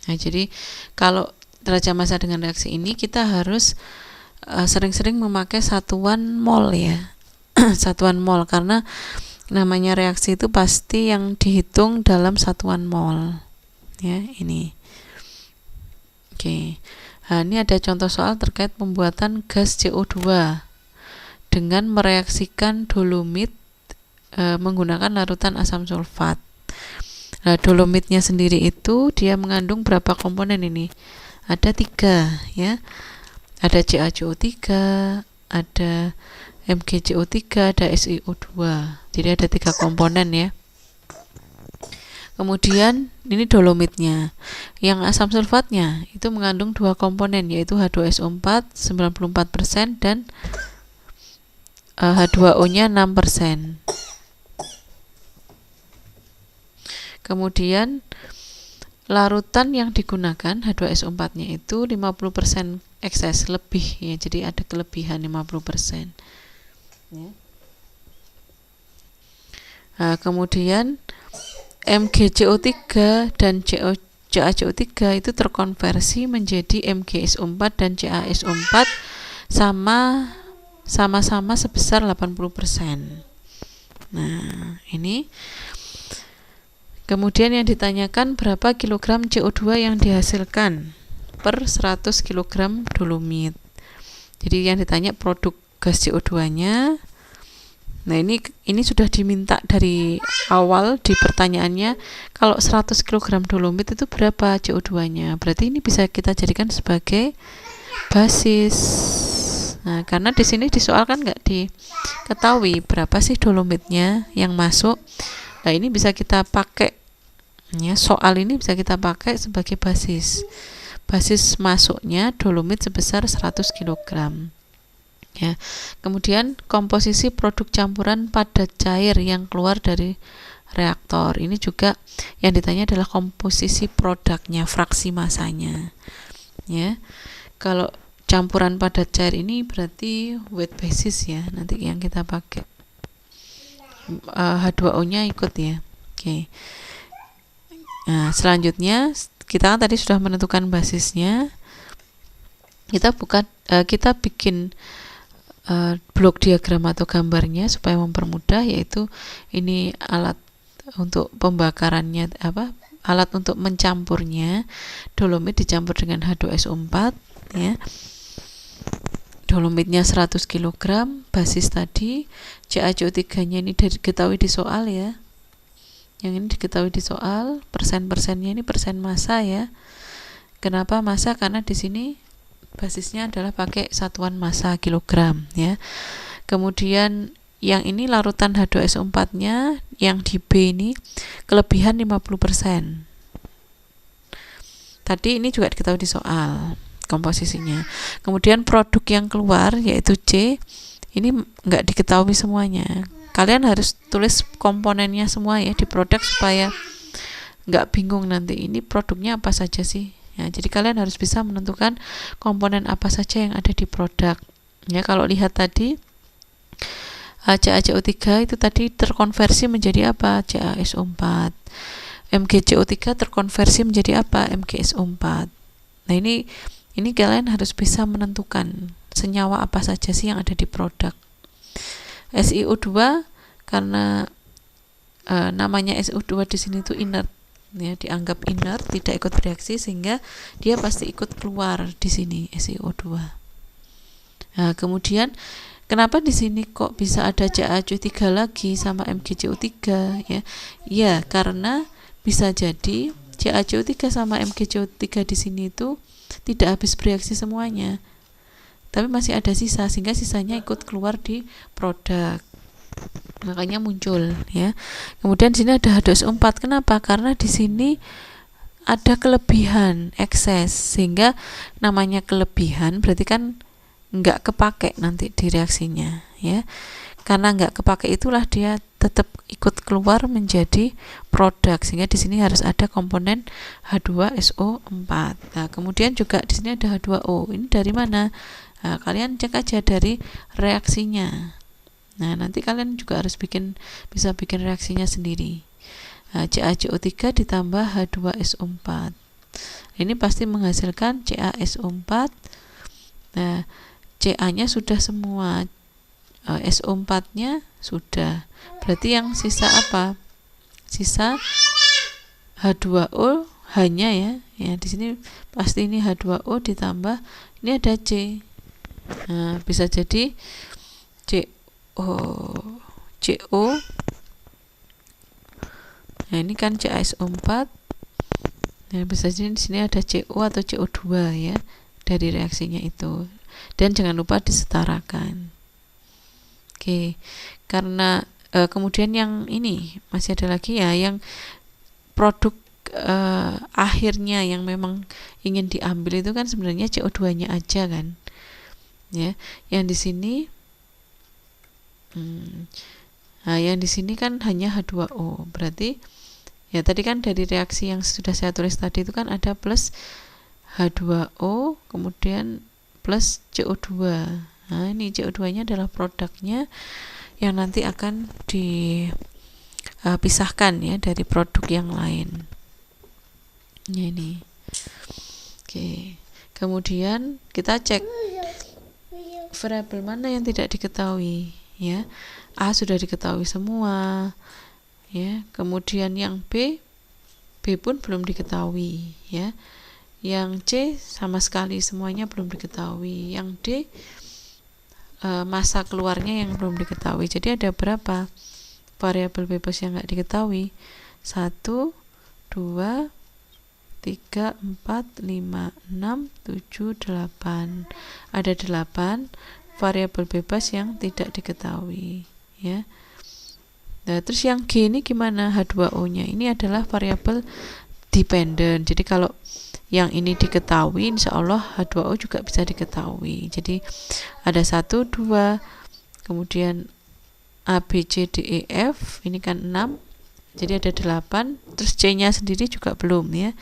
Nah, jadi kalau neraca massa dengan reaksi ini kita harus sering-sering memakai satuan mol ya. satuan mol, karena namanya reaksi itu pasti yang dihitung dalam satuan mol. Ya, ini. Oke. Nah, ini ada contoh soal terkait pembuatan gas CO2 dengan mereaksikan dolomit menggunakan larutan asam sulfat. Nah, dolomitnya sendiri itu dia mengandung berapa komponen ini? Ada 3, ya. Ada CaCO3, ada MgCO3, ada SiO2. Jadi ada 3 komponen, ya. Kemudian ini dolomitnya. Yang asam sulfatnya itu mengandung 2 komponen, yaitu H2SO4 94% dan H2O-nya 6%. Kemudian larutan yang digunakan H2SO4-nya itu 50% ekses, lebih, ya. Jadi ada kelebihan 50%. Ya. Nah, kemudian MgCO3 dan CaCO3 itu terkonversi menjadi MgSO4 dan CaSO4 sama-sama sebesar 80%. Nah, ini kemudian yang ditanyakan berapa kilogram CO2 yang dihasilkan per 100 kg dolomit. Jadi yang ditanya produk gas CO2-nya. Nah, ini sudah diminta dari awal di pertanyaannya, kalau 100 kg dolomit itu berapa CO2-nya. Berarti ini bisa kita jadikan sebagai basis. Nah, karena di sini di soal kan nggak diketahui berapa sih dolomitnya yang masuk. Nah, ini bisa kita pakai, ya, soal ini bisa kita pakai sebagai basis. Basis masuknya dolomit sebesar 100 kg. Ya. Kemudian komposisi produk campuran padat cair yang keluar dari reaktor. Ini juga yang ditanya adalah komposisi produknya, fraksi masanya. Ya. Kalau campuran padat cair ini berarti weight basis, ya, nanti yang kita pakai. H2O-nya ikut, ya. Oke. Nah, selanjutnya kita kan tadi sudah menentukan basisnya. Kita bikin blok diagram atau gambarnya supaya mempermudah, yaitu ini alat untuk pembakarannya, alat untuk mencampurnya. Dolomit dicampur dengan H2SO4, ya. Dolomitnya 100 kg, basis tadi. CaCO3-nya ini diketahui di soal, ya. Yang ini diketahui di soal, persen-persennya ini persen massa, ya. Kenapa massa? Karena di sini basisnya adalah pakai satuan massa kilogram, ya. Kemudian yang ini larutan H2SO4-nya, yang di B ini kelebihan 50%. Tadi ini juga diketahui di soal komposisinya. Kemudian produk yang keluar yaitu C, ini nggak diketahui semuanya. Kalian harus tulis komponennya semua, ya, di produk supaya nggak bingung nanti ini produknya apa saja sih. Ya, jadi kalian harus bisa menentukan komponen apa saja yang ada di produk. Ya, kalau lihat tadi CaCO3 itu tadi terkonversi menjadi apa? CaSO4. MgCO3 terkonversi menjadi apa? MgSO4. Nah, ini kalian harus bisa menentukan senyawa apa saja sih yang ada di produk. SiO2 karena namanya SiO2 di sini itu inert, ya, dianggap inert, tidak ikut bereaksi, sehingga dia pasti ikut keluar di sini SiO2. Nah, kemudian kenapa di sini kok bisa ada CaCO3 lagi sama MgCO3, ya? Ya, karena bisa jadi CaCO3 sama MgCO3 di sini itu tidak habis bereaksi semuanya, tapi masih ada sisa, sehingga sisanya ikut keluar di produk, makanya muncul, ya. Kemudian di sini ada H2SO4. Kenapa? Karena di sini ada kelebihan ekses, sehingga namanya kelebihan berarti kan nggak kepake nanti di reaksinya, ya. Karena nggak kepake itulah dia tetap ikut keluar menjadi produk, sehingga di sini harus ada komponen H2SO4. Nah, kemudian juga di sini ada H2O. Ini dari mana? Nah, kalian cek aja dari reaksinya. Nah, nanti kalian juga harus bisa bikin reaksinya sendiri. Nah, CaCO3 ditambah H2SO4. Ini pasti menghasilkan CaSO4. Nah, Ca-nya sudah semua. SO4 nya sudah, berarti yang sisa apa? Sisa H2O hanya ya di sini pasti ini H2O ditambah ini ada C. Nah, bisa jadi CO. Nah, ini kan CaSO4. Nah, bisa jadi di sini ada CO atau CO2 ya dari reaksinya itu. Dan jangan lupa disetarakan. Oke. Karena kemudian yang ini masih ada lagi ya, yang produk akhirnya yang memang ingin diambil itu kan sebenarnya CO2-nya aja kan. Ya, yang di sini nah, yang di sini kan hanya H2O. Berarti ya tadi kan dari reaksi yang sudah saya tulis tadi itu kan ada plus H2O kemudian plus CO2. Nah, ini CO2-nya adalah produknya yang nanti akan dipisahkan ya dari produk yang lain. Ya, ini. Oke. Kemudian kita cek variabel mana yang tidak diketahui ya. A sudah diketahui semua ya. Kemudian yang B pun belum diketahui ya. Yang C sama sekali semuanya belum diketahui. Yang D masa keluarnya yang belum diketahui. Jadi ada berapa variabel bebas yang nggak diketahui? 1, 2, 3, 4, 5, 6, 7, 8. Ada 8 variabel bebas yang tidak diketahui ya. Nah, terus yang G ini gimana? H2O-nya ini adalah variabel dependent. Jadi kalau yang ini diketahui, insya Allah H2O juga bisa diketahui. Jadi ada 1, 2, kemudian A, B, C, D, E, F, ini kan 6. Jadi ada 8, terus C-nya sendiri juga belum ya.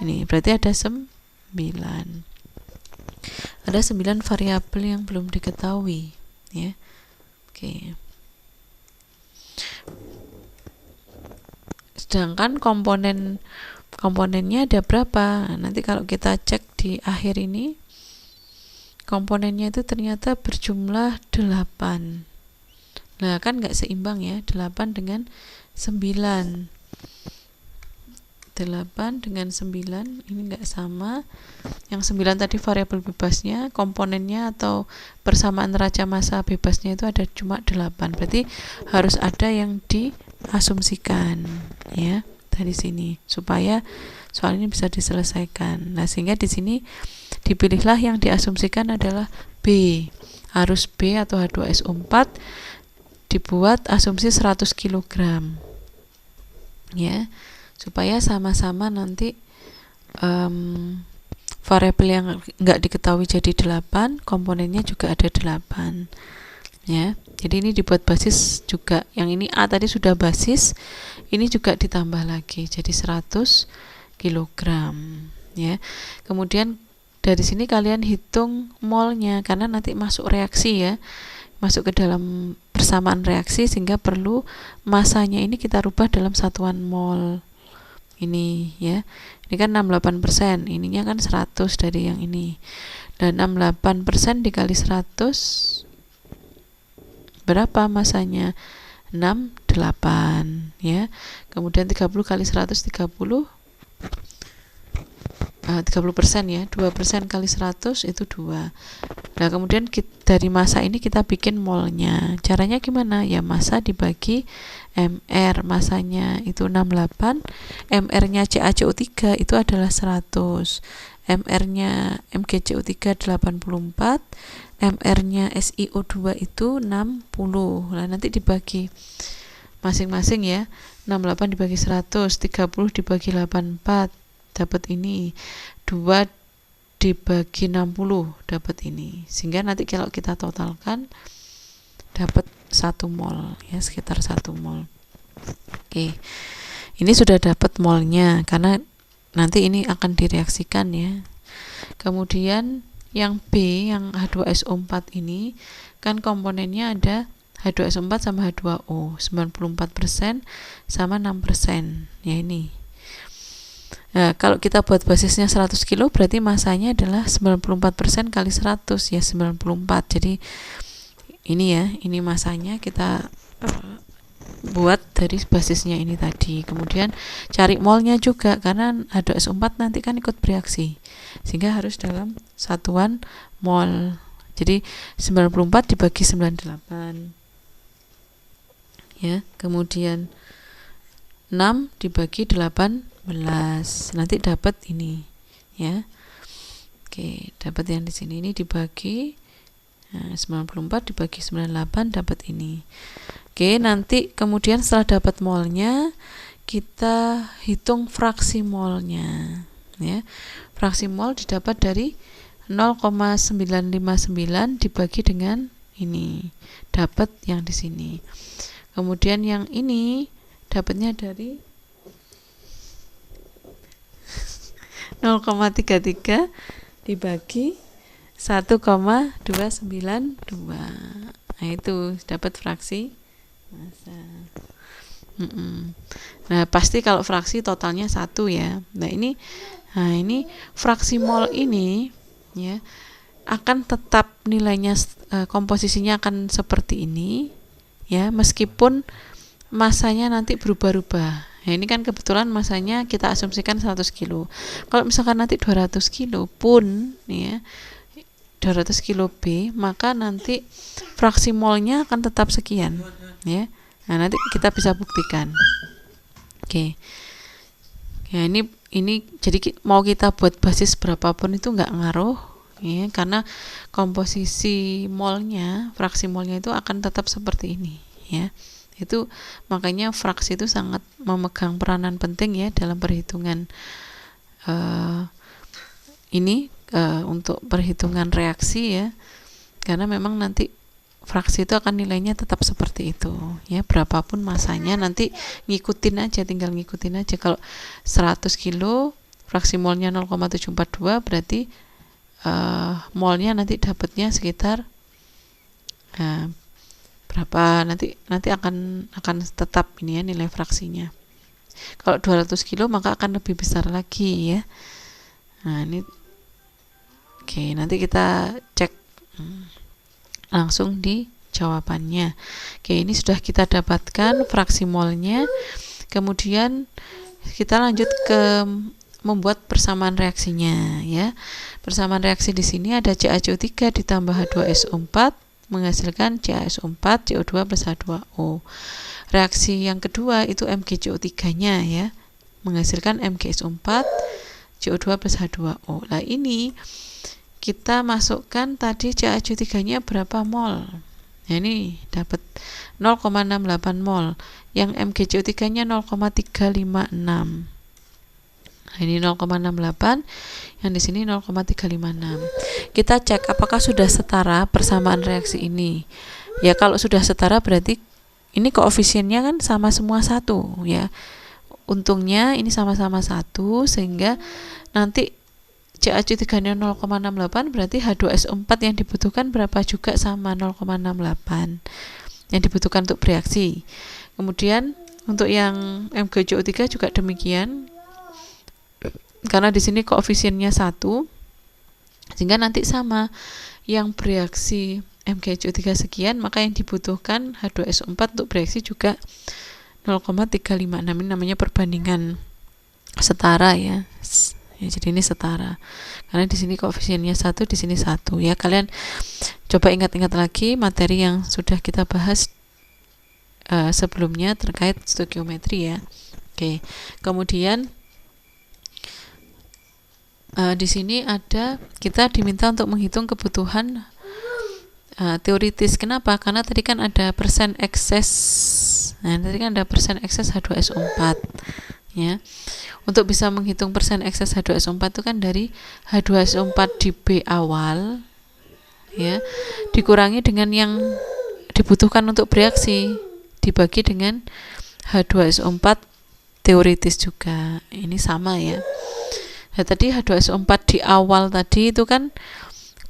Ini berarti ada 9. Ada 9 variabel yang belum diketahui ya. Oke. Sedangkan komponennya ada berapa? Nanti kalau kita cek di akhir ini komponennya itu ternyata berjumlah 8. Nah, kan nggak seimbang ya, 8 dengan 9. 8 dengan 9 ini nggak sama. Yang 9 tadi variabel bebasnya, komponennya atau persamaan neraca massa bebasnya itu ada cuma 8. Berarti harus ada yang diasumsikan ya dari sini supaya soal ini bisa diselesaikan. Nah, sehingga di sini dipilihlah yang diasumsikan adalah B. Harus B atau H2SO4 dibuat asumsi 100 kg ya, supaya sama-sama nanti variabel yang nggak diketahui jadi 8, komponennya juga ada 8 ya. Jadi ini dibuat basis juga, yang ini A tadi sudah basis, ini juga ditambah lagi jadi 100 kg ya. Kemudian dari sini kalian hitung molnya karena nanti masuk reaksi ya, masuk ke dalam persamaan reaksi, sehingga perlu masanya ini kita rubah dalam satuan mol ini ya. Ini kan 68%, ininya kan 100 dari yang ini, dan 68% dikali 100 berapa masanya? 68 ya. Kemudian 30 kali 100 30% ya, 2% kali 100 itu 2. Nah, kemudian dari massa ini kita bikin molnya. Caranya gimana? Ya massa dibagi MR, massanya itu 68, MR-nya CaCO3 itu adalah 100, MR-nya MgCO3 84, MR-nya SiO2 itu 60. Nah, nanti dibagi masing-masing ya. 68 dibagi 100, 30 dibagi 84 dapat ini, 2 dibagi 60 dapat ini, sehingga nanti kalau kita totalkan dapat 1 mol ya, sekitar 1 mol. Oke, ini sudah dapat molnya karena nanti ini akan direaksikan ya. Kemudian yang B, yang H2SO4 ini kan komponennya ada H2SO4 sama H2O, 94% sama 6% ya ini. Nah, kalau kita buat basisnya 100 kilo berarti masanya adalah 94% kali 100 ya, 94. Jadi ini ya, ini masanya kita buat dari basisnya ini tadi. Kemudian cari molnya juga, karena H2SO4 nanti kan ikut bereaksi, sehingga harus dalam satuan mol. Jadi 94 dibagi 98 ya, kemudian 6 dibagi 18, nanti dapat ini ya. Oke, dapat yang di sini, ini dibagi 94 dibagi 98 dapat ini. Oke, nanti kemudian setelah dapat molnya, kita hitung fraksi molnya ya. Fraksi mol didapat dari 0,959 dibagi dengan ini, dapat yang di sini. Kemudian yang ini dapatnya dari 0,33 dibagi 1,292. Nah, itu dapat fraksi massa. Nah, pasti kalau fraksi totalnya 1 ya. Nah, ini fraksi mol ini ya akan tetap nilainya, komposisinya akan seperti ini ya, meskipun masanya nanti berubah-ubah. Nah, ini kan kebetulan masanya kita asumsikan 100 kilo. Kalau misalkan nanti 200 kilo pun ya, 200 kilo B, maka nanti fraksi molnya akan tetap sekian ya. Nah, nanti kita bisa buktikan. Oke. Ya, ini jadi mau kita buat basis berapapun itu nggak ngaruh ya, karena komposisi molnya, fraksi molnya itu akan tetap seperti ini ya. Itu makanya fraksi itu sangat memegang peranan penting ya dalam perhitungan untuk perhitungan reaksi ya, karena memang nanti fraksi itu akan nilainya tetap seperti itu ya, berapapun masanya nanti tinggal ngikutin aja. Kalau 100 kilo fraksi molnya 0,742 berarti molnya nanti dapatnya sekitar berapa, nanti akan tetap ini ya nilai fraksinya. Kalau 200 kilo maka akan lebih besar lagi ya. Nah, ini oke, nanti kita cek langsung di jawabannya. Oke, ini sudah kita dapatkan fraksi molnya. Kemudian kita lanjut ke membuat persamaan reaksinya ya. Persamaan reaksi di sini ada CaCO3 ditambah H2SO4 menghasilkan CaSO4 CO2 plus H2O. Reaksi yang kedua itu MgCO3-nya ya, menghasilkan MgSO4 CO2 plus H2O. Nah, ini kita masukkan tadi CaCO3-nya berapa mol. Nah, ini dapat 0,68 mol. Yang MgCO3-nya 0,356. Nah, ini 0,68, yang di sini 0,356. Kita cek apakah sudah setara persamaan reaksi ini. Ya, kalau sudah setara berarti ini koefisiennya kan sama semua 1 ya. Untungnya ini sama-sama 1 sehingga nanti CaCO3-nya 0,68 berarti H2SO4 yang dibutuhkan berapa juga sama 0,68 yang dibutuhkan untuk bereaksi. Kemudian untuk yang MgCO3 juga demikian. Karena di sini koefisiennya 1 sehingga nanti sama, yang bereaksi MgCO3 sekian, maka yang dibutuhkan H2SO4 untuk bereaksi juga 0,356. Ini namanya perbandingan setara ya. Jadi ini setara. Karena di sini koefisiennya 1, di sini 1 ya. Kalian coba ingat-ingat lagi materi yang sudah kita bahas sebelumnya terkait stoikiometri ya. Oke. Kemudian di sini ada, kita diminta untuk menghitung kebutuhan teoritis. Kenapa? Karena tadi kan ada persen ekses. Nah, tadi kan ada persen ekses H2SO4 ya. Untuk bisa menghitung persen ekses H2SO4 itu kan dari H2SO4 di B awal ya dikurangi dengan yang dibutuhkan untuk bereaksi dibagi dengan H2SO4 teoritis juga. Ini sama ya. Nah, tadi H2SO4 di awal tadi itu kan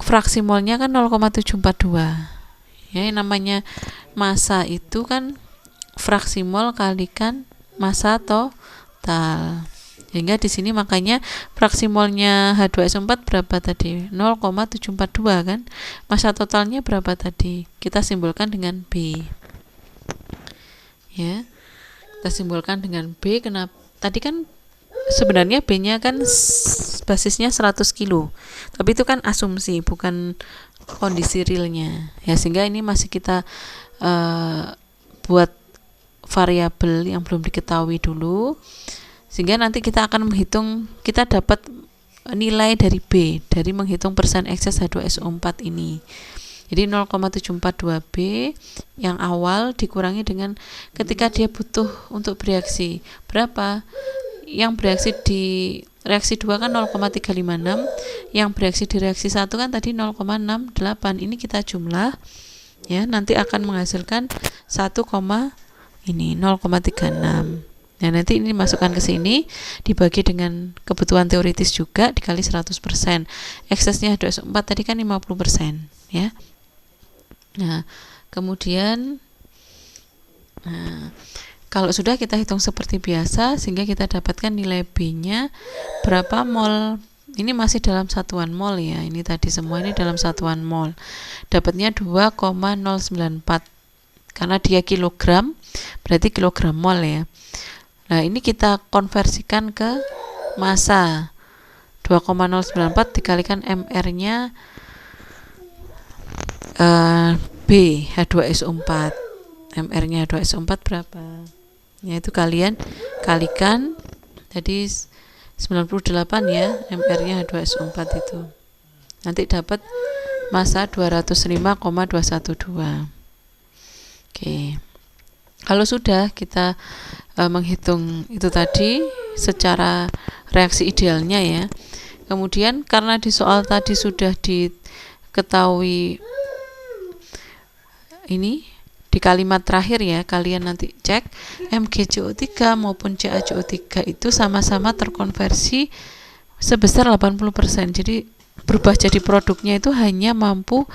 fraksi molnya kan 0,742 ya, yang namanya massa itu kan fraksi mol kalikan massa total. Sehingga di sini makanya fraksi molnya H2SO4 berapa tadi? 0,742 kan? Massa totalnya berapa tadi? Kita simbolkan dengan B. Ya. Kita simbolkan dengan B. Kenapa? Tadi kan sebenarnya B-nya kan basisnya 100 kilo. Tapi itu kan asumsi, bukan kondisi realnya. Ya, sehingga ini masih kita buat variabel yang belum diketahui dulu. Sehingga nanti kita akan menghitung, kita dapat nilai dari B, dari menghitung persen ekses H2SO4 ini. Jadi 0,742B yang awal dikurangi dengan ketika dia butuh untuk bereaksi. Berapa? Yang bereaksi di reaksi 2 kan 0,356, yang bereaksi di reaksi 1 kan tadi 0,68. Ini kita jumlah, ya, nanti akan menghasilkan 0,36. Nah, nanti ini dimasukkan ke sini, dibagi dengan kebutuhan teoritis juga, dikali 100%. Eksesnya H2SO4 tadi kan 50%, ya. Nah, kemudian kalau sudah kita hitung seperti biasa, sehingga kita dapatkan nilai B-nya berapa mol. Ini masih dalam satuan mol ya, ini tadi semua ini dalam satuan mol. Dapatnya 2,094. Karena dia kilogram, berarti kilogram mol ya. Nah, ini kita konversikan ke massa. 2,094 dikalikan MR-nya B H2SO4. MR-nya H2SO4 berapa? Ya, itu kalian kalikan. Jadi 98 ya MR-nya H2SO4 itu. Nanti dapat massa 205,212. Oke. Kalau sudah kita menghitung itu tadi secara reaksi idealnya ya. Kemudian karena di soal tadi sudah diketahui ini di kalimat terakhir ya, kalian nanti cek MgCO3 maupun CaCO3 itu sama-sama terkonversi sebesar 80%. Jadi berubah jadi produknya itu hanya mampu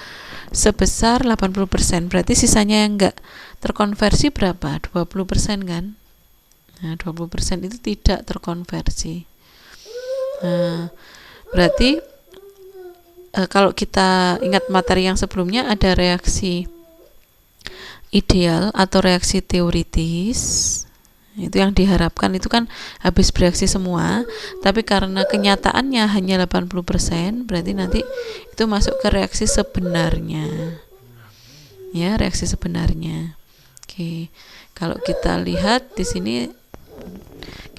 sebesar 80%. Berarti sisanya yang enggak terkonversi berapa? 20% kan? Nah, 20% itu tidak terkonversi. Nah, berarti kalau kita ingat materi yang sebelumnya, ada reaksi ideal atau reaksi teoritis. Itu yang diharapkan itu kan habis bereaksi semua, tapi karena kenyataannya hanya 80%, berarti nanti itu masuk ke reaksi sebenarnya. Ya, reaksi sebenarnya. Oke. Kalau kita lihat di sini,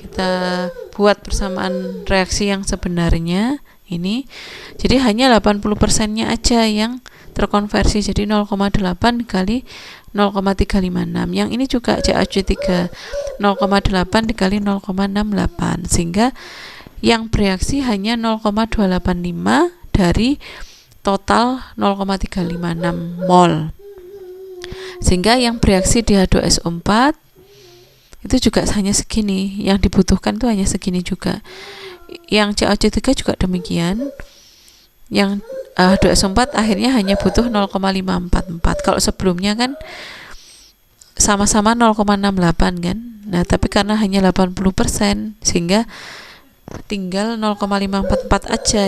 kita buat persamaan reaksi yang sebenarnya ini, jadi hanya 80%-nya aja yang terkonversi, jadi 0,8 kali 0,356. Yang ini juga CaC3 0,8 dikali 0,68, sehingga yang bereaksi hanya 0,285 dari total 0,356 mol. Sehingga yang bereaksi di H2SO4 itu juga hanya segini, yang dibutuhkan itu hanya segini juga. Yang CaC3 juga demikian. Yang H2SO4 akhirnya hanya butuh 0,544. Kalau sebelumnya kan sama-sama 0,68 kan. Nah, tapi karena hanya 80%, sehingga tinggal 0,544 aja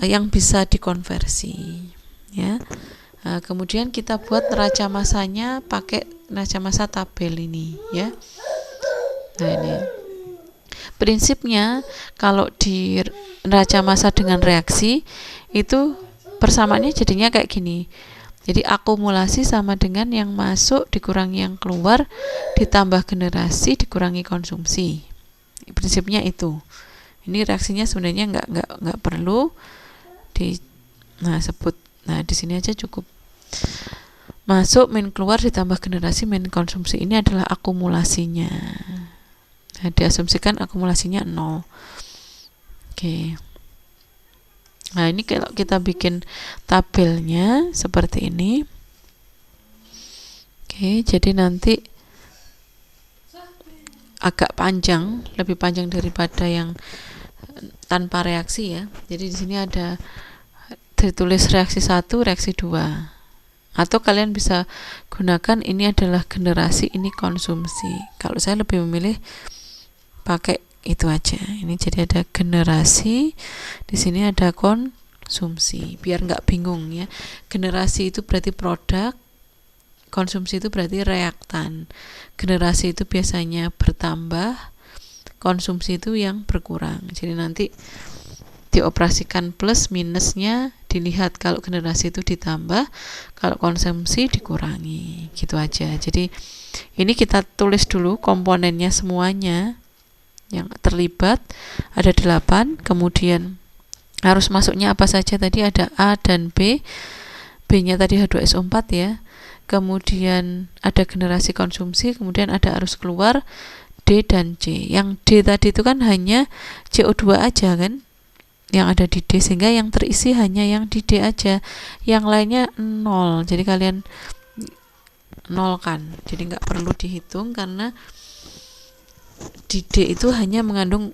yang bisa dikonversi, ya. Nah, kemudian kita buat neraca massanya pakai neraca massa tabel ini ya. Nah, ini prinsipnya kalau di neraca massa dengan reaksi itu persamaannya jadinya kayak gini. Jadi akumulasi sama dengan yang masuk dikurangi yang keluar ditambah generasi dikurangi konsumsi. Prinsipnya itu. Ini reaksinya sebenarnya nggak perlu sebut. Nah, di sini aja cukup. Masuk min keluar ditambah generasi min konsumsi, ini adalah akumulasinya. Nah, diasumsikan akumulasinya 0. Oke. Nah, ini kalau kita bikin tabelnya seperti ini. Oke, jadi nanti agak panjang, lebih panjang daripada yang tanpa reaksi ya. Jadi di sini ada ditulis reaksi 1, reaksi 2. Atau kalian bisa gunakan ini adalah generasi, ini konsumsi. Kalau saya lebih memilih pakai Itu aja. Ini jadi ada generasi, di sini ada konsumsi, biar nggak bingung ya. Generasi itu berarti produk, konsumsi itu berarti reaktan. Generasi itu biasanya bertambah, konsumsi itu yang berkurang. Jadi nanti dioperasikan plus minusnya dilihat, kalau generasi itu ditambah, kalau konsumsi dikurangi, gitu aja. Jadi ini kita tulis dulu komponennya semuanya yang terlibat, ada 8, kemudian harus masuknya apa saja tadi, ada A dan B nya tadi H2SO4 ya, kemudian ada generasi konsumsi, kemudian ada arus keluar D dan C. Yang D tadi itu kan hanya CO2 aja kan yang ada di D, sehingga yang terisi hanya yang di D aja, yang lainnya 0, jadi kalian nolkan, jadi nggak perlu dihitung karena di D itu hanya mengandung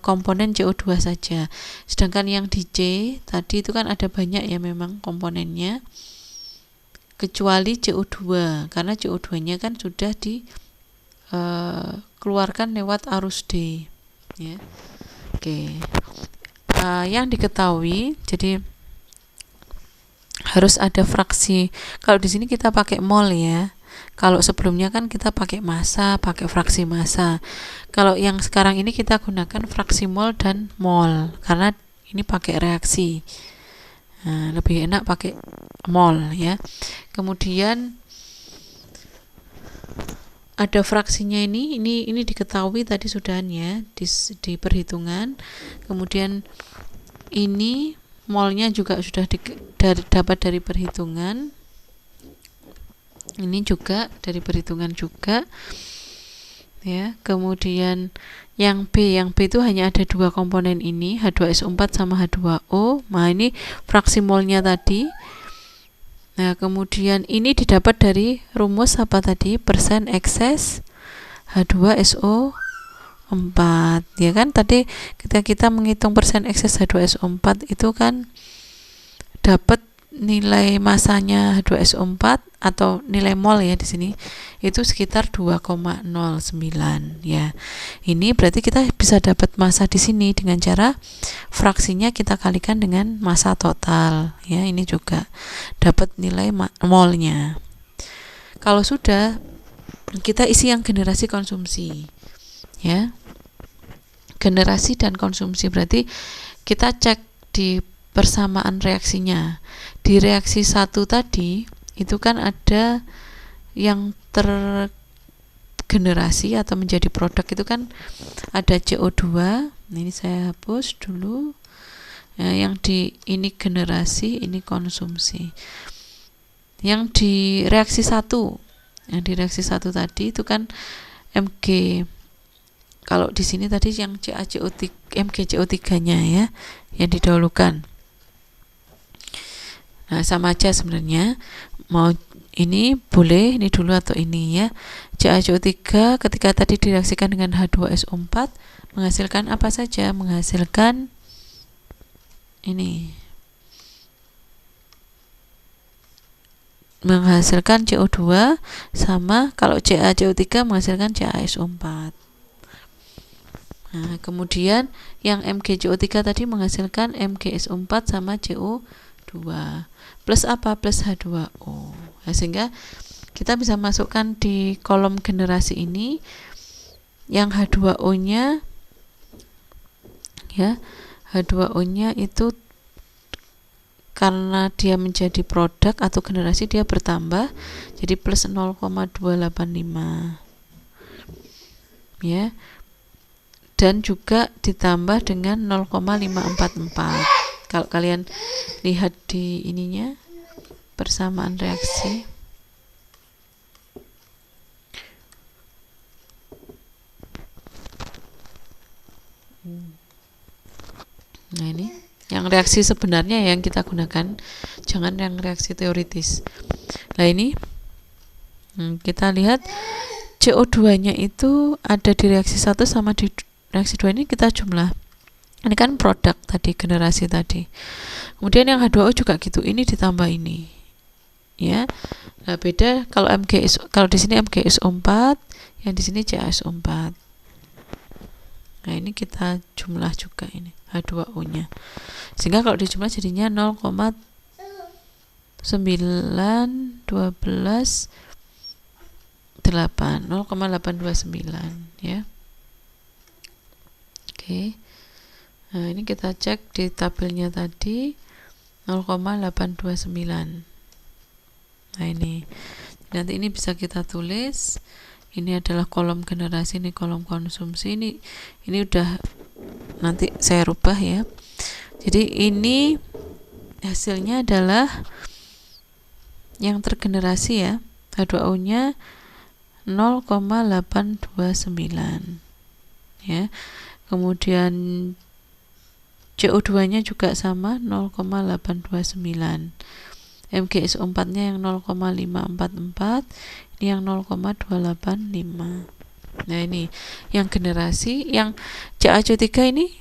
komponen CO2 saja. Sedangkan yang di C tadi itu kan ada banyak ya memang komponennya, kecuali CO2, karena CO2 nya kan sudah dikeluarkan lewat arus D ya. Oke. Yang diketahui, jadi harus ada fraksi. Kalau di sini kita pakai mol ya. Kalau sebelumnya kan kita pakai massa, pakai fraksi massa. Kalau yang sekarang ini kita gunakan fraksi mol dan mol karena ini pakai reaksi. Nah, lebih enak pakai mol ya. Kemudian ada fraksinya ini diketahui tadi sudahannya di perhitungan. Kemudian ini molnya juga sudah dapat dari perhitungan. Ini juga dari perhitungan juga ya. Kemudian yang B itu hanya ada 2 komponen ini, H2SO4 sama H2O. Nah, ini fraksi molnya tadi. Nah, kemudian ini didapat dari rumus apa tadi? Persen ekses H2SO4 ya kan. Tadi ketika kita menghitung persen ekses H2SO4 itu kan dapat nilai masanya H2SO4 atau nilai mol ya di sini itu sekitar 2,09 ya. Ini berarti kita bisa dapat massa di sini dengan cara fraksinya kita kalikan dengan massa total ya. Ini juga dapat nilai molnya. Kalau sudah, kita isi yang generasi konsumsi ya. Generasi dan konsumsi berarti kita cek di persamaan reaksinya. Di reaksi 1 tadi itu kan ada yang tergenerasi atau menjadi produk itu kan ada CO2. Ini saya hapus dulu ya, yang di ini generasi, ini konsumsi. Yang di reaksi 1 tadi itu kan Mg, kalau di sini tadi yang MgCO3-nya ya yang didahulukan. Nah, sama aja sebenarnya, mau ini boleh ini dulu atau ini ya. CaCO3 ketika tadi direaksikan dengan H2SO4 menghasilkan apa saja? Menghasilkan ini, menghasilkan CO2, sama kalau CaCO3 menghasilkan CaSO4. Nah, kemudian yang MgCO3 tadi menghasilkan MgSO4 sama CO2 plus apa? Plus H2O. Nah, sehingga kita bisa masukkan di kolom generasi ini yang H2O-nya ya. H2O-nya itu karena dia menjadi produk atau generasi dia bertambah jadi plus 0,285 ya. Dan juga ditambah dengan 0,544. Kalau kalian lihat di ininya persamaan reaksi, nah ini yang reaksi sebenarnya yang kita gunakan, jangan yang reaksi teoritis. Nah ini kita lihat CO2 nya itu ada di reaksi 1 sama di reaksi 2, ini kita jumlah. Ini kan produk tadi, generasi tadi. Kemudian yang H2O juga gitu, ini ditambah ini. Ya. Nah, beda kalau kalau di sini MgSO4, yang di sini CaSO4. Nah, ini kita jumlah juga ini H2O nya, sehingga kalau dijumlah jadinya 0,912 8 0,829 ya. Oke. Nah, ini kita cek di tabelnya tadi 0,829. Nah, ini nanti ini bisa kita tulis. Ini adalah kolom generasi, ini kolom konsumsi, ini udah nanti saya rubah ya. Jadi ini hasilnya adalah yang tergenerasi ya, H2O nya 0,829 ya. Kemudian CO2 nya juga sama 0,829. MgSO4 nya yang 0,544, ini yang 0,285. Nah, ini yang generasi. Yang CaCO3 ini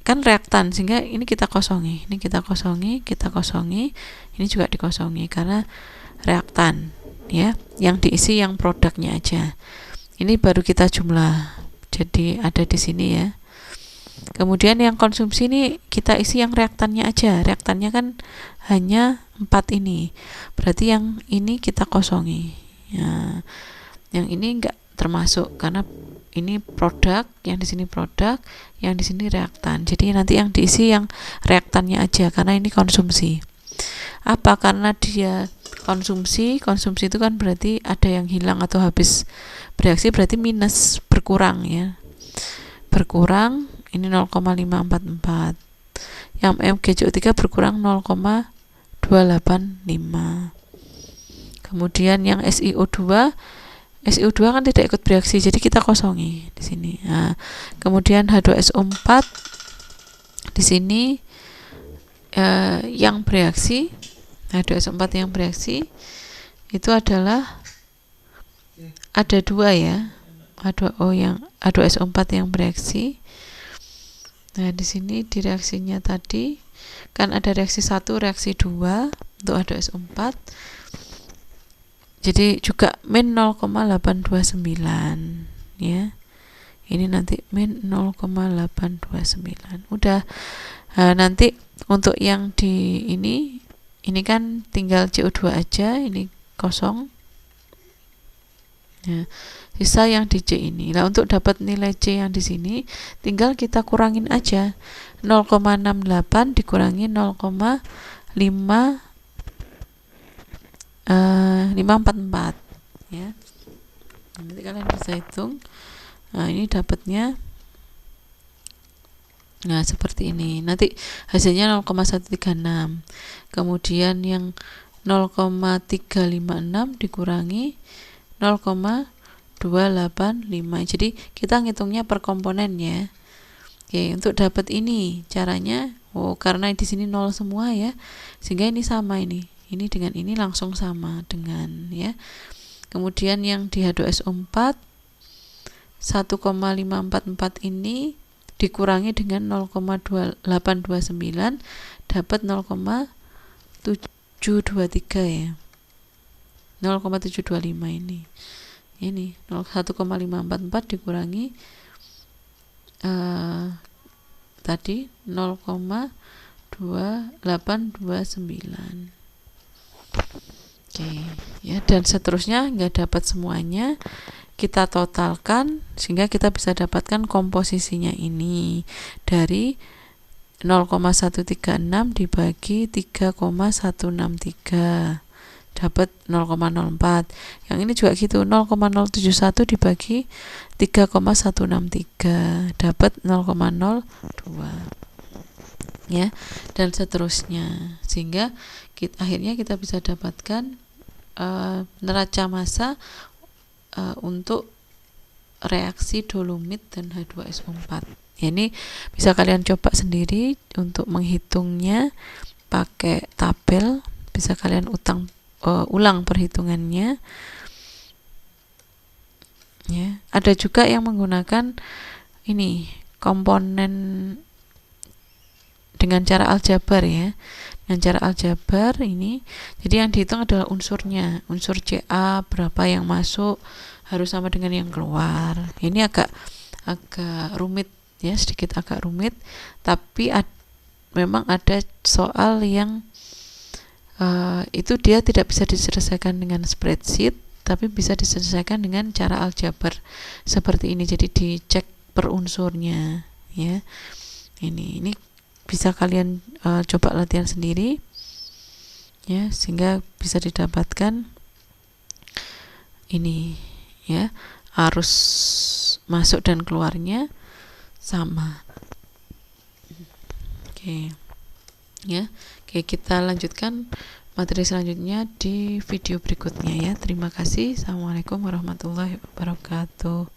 kan reaktan, sehingga ini kita kosongi, ini kita kosongi, ini juga dikosongi karena reaktan ya. Yang diisi yang produknya aja. Ini baru kita jumlah, jadi ada di sini ya. Kemudian yang konsumsi ini kita isi yang reaktannya aja. Reaktannya kan hanya 4 ini. Berarti yang ini kita kosongi. Ya, yang ini enggak termasuk karena ini produk, yang di sini produk, yang di sini reaktan. Jadi nanti yang diisi yang reaktannya aja karena ini konsumsi. Apa? Karena dia konsumsi itu kan berarti ada yang hilang atau habis bereaksi, berarti minus, berkurang ya. Berkurang ini 0,544. Yang MgCO3 berkurang 0,285. Kemudian yang SiO2 kan tidak ikut bereaksi, jadi kita kosongi di sini. Nah, kemudian H2SO4 di sini yang bereaksi, H2SO4 yang bereaksi itu adalah ada 2 ya. H2SO4 yang bereaksi. Nah, di sini di reaksinya tadi kan ada reaksi 1, reaksi 2 untuk H2SO4. Jadi juga min 0,829 ya. Ini nanti min 0,829. Udah. Nah, nanti untuk yang di ini kan tinggal CO2 aja, ini kosong. Ya, sisa yang di C ini. Nah, untuk dapat nilai C yang di sini tinggal kita kurangin aja. 0,68 dikurangi 0,544 ya. Nanti kalian bisa hitung. Nah, ini dapatnya seperti ini. Nanti hasilnya 0,136. Kemudian yang 0,356 dikurangi 0,285. Jadi kita ngitungnya per komponen ya. Oke, untuk dapat ini caranya, karena di sini 0 semua ya, sehingga ini sama ini. Ini dengan ini langsung sama dengan ya. Kemudian yang di H2SO4 1,544 ini dikurangi dengan 0,829 dapat 0,723 ya. 0,725 ini 1,544 dikurangi tadi 0,2829. Oke ya, dan seterusnya nggak dapat semuanya, kita totalkan sehingga kita bisa dapatkan komposisinya ini dari 0,136 dibagi 3,163 dapat 0,04. Yang ini juga gitu, 0,071 dibagi 3,163 dapat 0,02 ya, dan seterusnya, sehingga akhirnya kita bisa dapatkan neraca massa untuk reaksi dolomit dan H2SO4 ya. Ini bisa kalian coba sendiri untuk menghitungnya pakai tabel, bisa kalian ulang perhitungannya ya. Ada juga yang menggunakan ini komponen dengan cara aljabar ya. Dengan cara aljabar ini, jadi yang dihitung adalah unsurnya, unsur Ca berapa yang masuk harus sama dengan yang keluar. Ini agak rumit ya, sedikit agak rumit, tapi memang ada soal yang itu dia tidak bisa diselesaikan dengan spreadsheet, tapi bisa diselesaikan dengan cara aljabar seperti ini. Jadi dicek per unsurnya, ya. Ini bisa kalian coba latihan sendiri, ya, sehingga bisa didapatkan ini, ya, arus masuk dan keluarnya sama. Oke. Ya, oke, kita lanjutkan materi selanjutnya di video berikutnya ya. Terima kasih. Assalamualaikum warahmatullahi wabarakatuh.